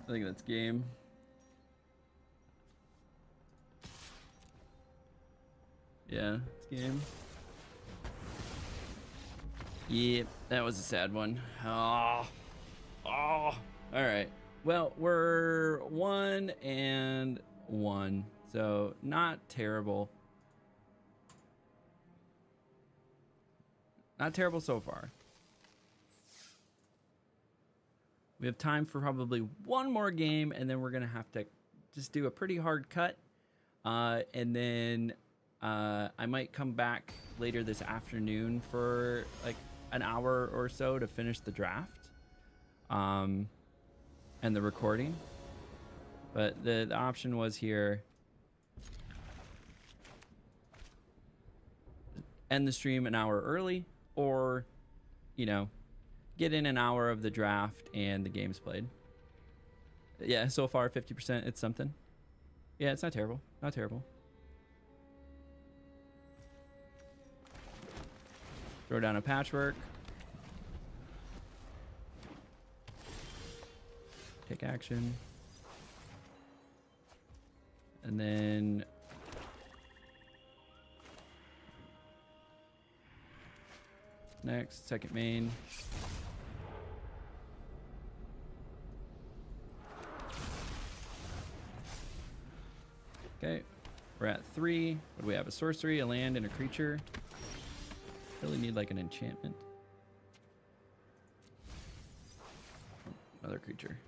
I think that's game. Yeah, it's game. Yep, that was a sad one. Oh, all right. Well, we're 1-1, so not terrible. Not terrible so far. We have time for probably one more game, and then we're going to have to just do a pretty hard cut. And then I might come back later this afternoon for like an hour or so to finish the draft and the recording. But the option was here. End the stream an hour early, or, you know, get in an hour of the draft and the games played. Yeah, so far 50%, it's something. Yeah, it's not terrible. Not terrible. Throw down a patchwork. Take action. And then next, second main. Okay, we're at 3. What do we have? A sorcery, a land, and a creature. Really need like an enchantment. Another creature.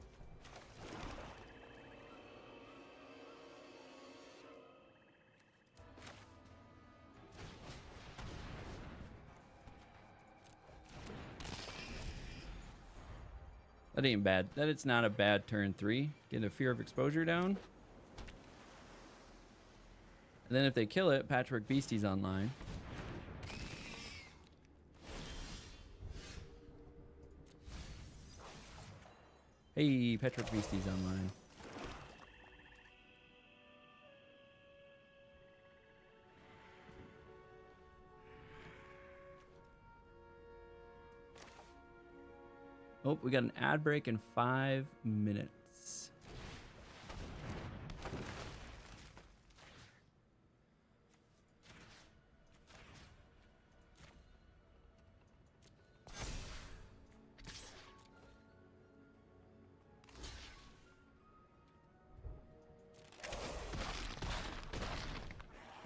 That ain't bad. That it's not a bad turn 3. Get a fear of exposure down. And then if they kill it, Patchwork Beastie's online. Hey, Patchwork Beastie's online. Oh, we got an ad break in 5 minutes.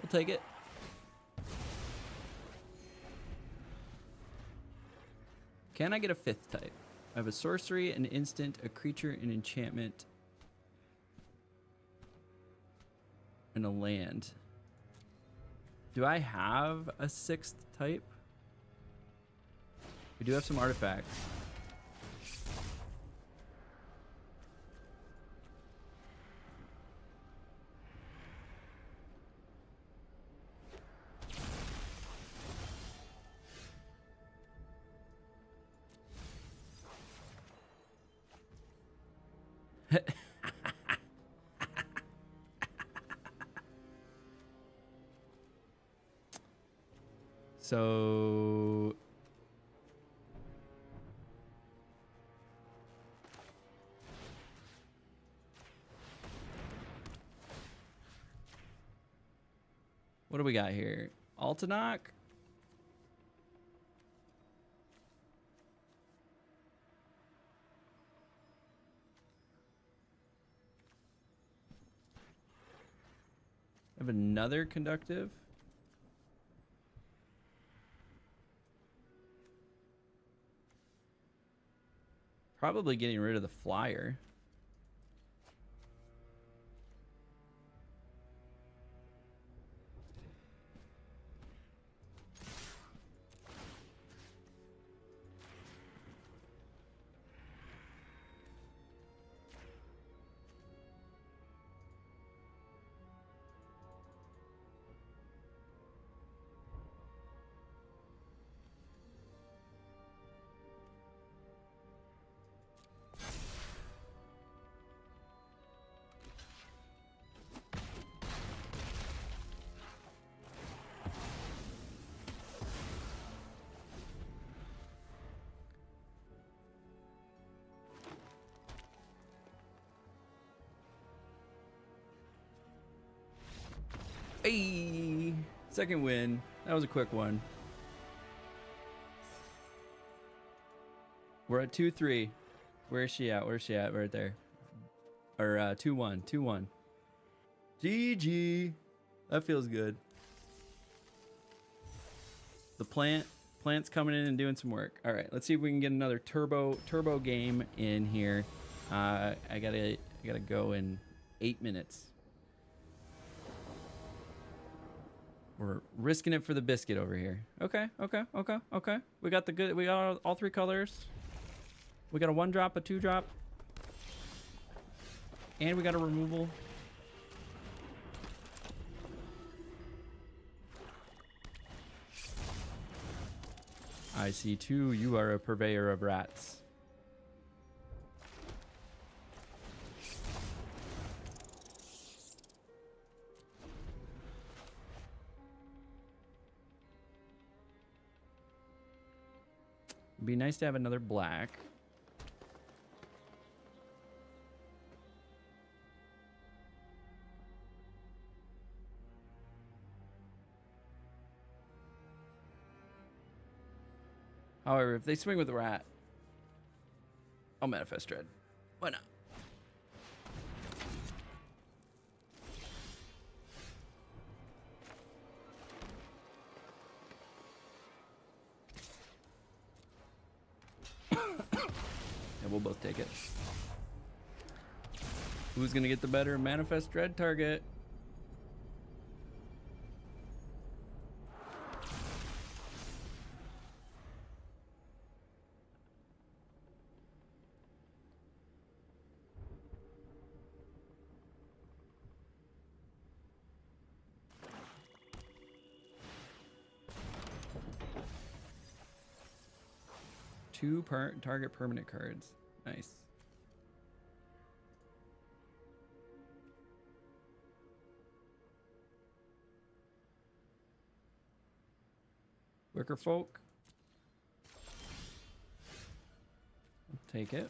We'll take it. Can I get a 5th type? I have a sorcery, an instant, a creature, an enchantment, and a land. Do I have a 6th type? We do have some artifacts. So what do we got here? Altanok? I have another conductive. Probably getting rid of the flyer. Hey, second win. That was a quick one. We're at 2-3. Where is she at? Where's she at? Right there. Or 2-1. 2-1. GG. That feels good. The plant's coming in and doing some work. All right, let's see if we can get another turbo game in here. I gotta go in 8 minutes. We're risking it for the biscuit over here. Okay. We got all three colors. We got a 1-drop, a 2-drop. And we got a removal. I see too, you are a purveyor of rats. It'd be nice to have another black. However, if they swing with a rat, I'll manifest dread. Why not? And we'll both take it. Who's gonna get the better manifest dread target? Two target permanent cards. Nice. Wicker folk. I'll take it.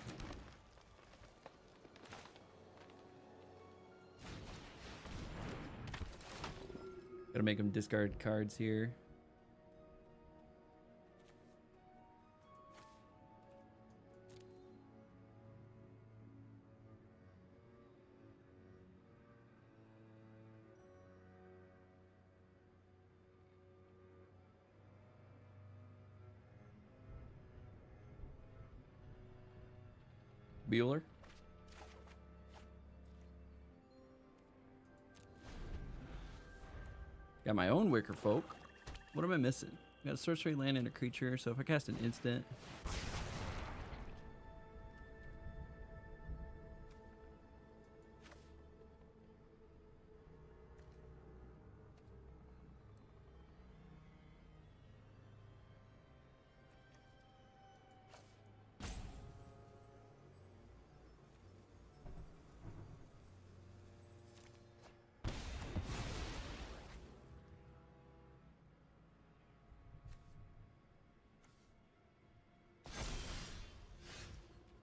Gotta make them discard cards here. Bueller. Got my own Wicker Folk. What am I missing? Got a sorcery land and a creature, so if I cast an instant.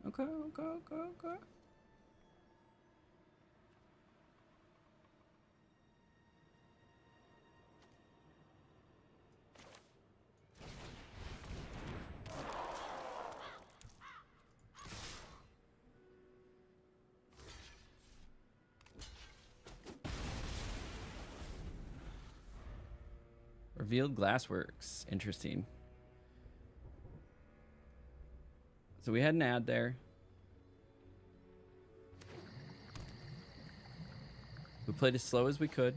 Okay. Revealed Glassworks. Interesting. So we had an ad there. We played as slow as we could.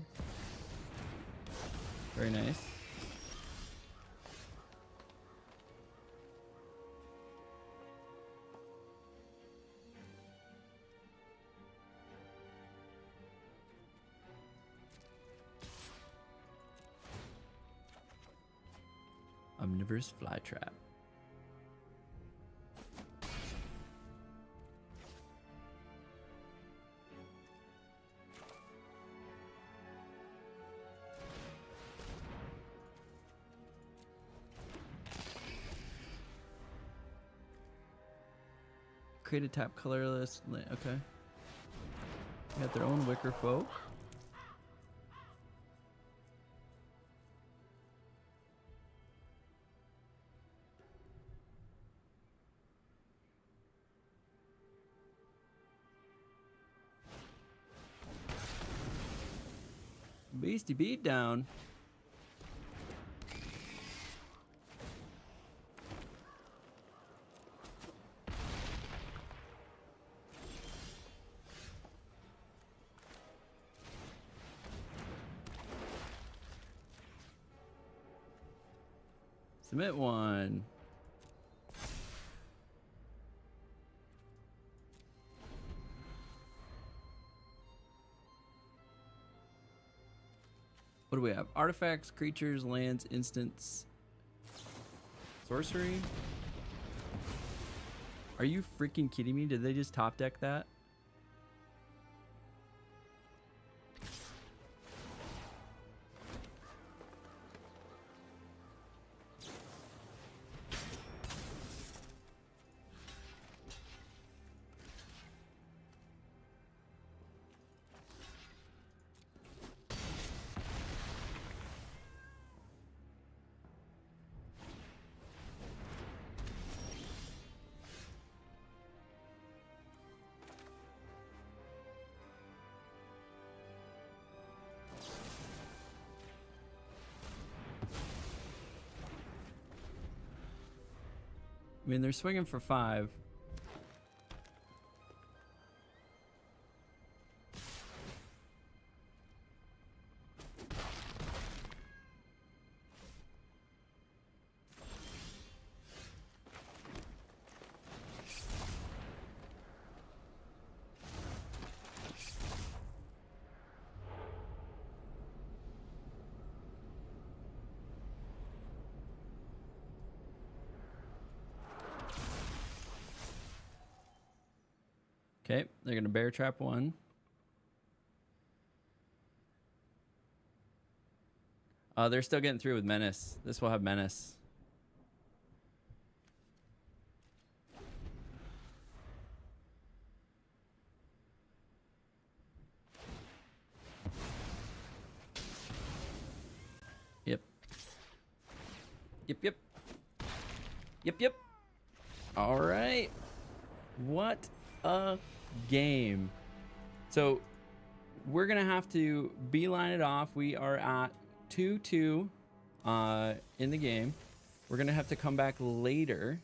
Very nice. Omnivorous Flytrap. Create a tap colorless. Okay. They got their own wicker folk. Beastie beat down. Submit one. What do we have? Artifacts, creatures, lands, instants, sorcery. Are you freaking kidding me? Did they just top deck that? I mean, they're swinging for 5. Okay, they're going to bear trap 1. They're still getting through with Menace. This will have Menace. Yep. Yep. All right. What a game. So we're gonna have to beeline it off. We are at 2-2 in the game. We're gonna have to come back later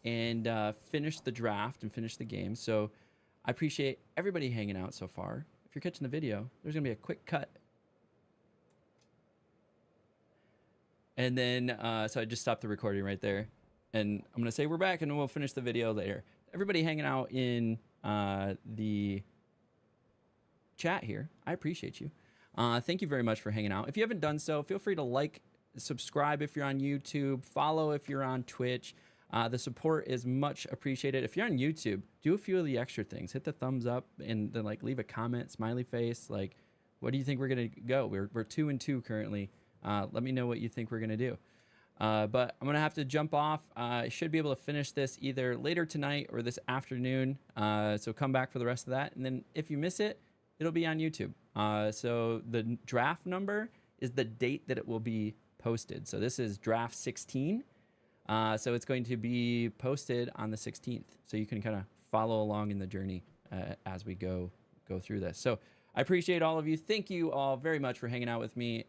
and finish the draft and finish the game. So I appreciate everybody hanging out so far. If you're catching the video, there's gonna be a quick cut, and then so I just stopped the recording right there, and I'm gonna say we're back and we'll finish the video later. Everybody hanging out in the chat here, I appreciate you. Thank you very much for hanging out. If you haven't done so, feel free to like, subscribe if you're on YouTube, follow if you're on Twitch. The support is much appreciated. If you're on YouTube, do a few of the extra things. Hit the thumbs up and then like leave a comment, smiley face. Like, what do you think we're gonna go? We're 2-2 currently. Let me know what you think we're gonna do. But I'm gonna have to jump off. I should be able to finish this either later tonight or this afternoon. So come back for the rest of that. And then if you miss it, it'll be on YouTube. So the draft number is the date that it will be posted. So this is draft 16. So it's going to be posted on the 16th. So you can kind of follow along in the journey as we go through this. So I appreciate all of you. Thank you all very much for hanging out with me.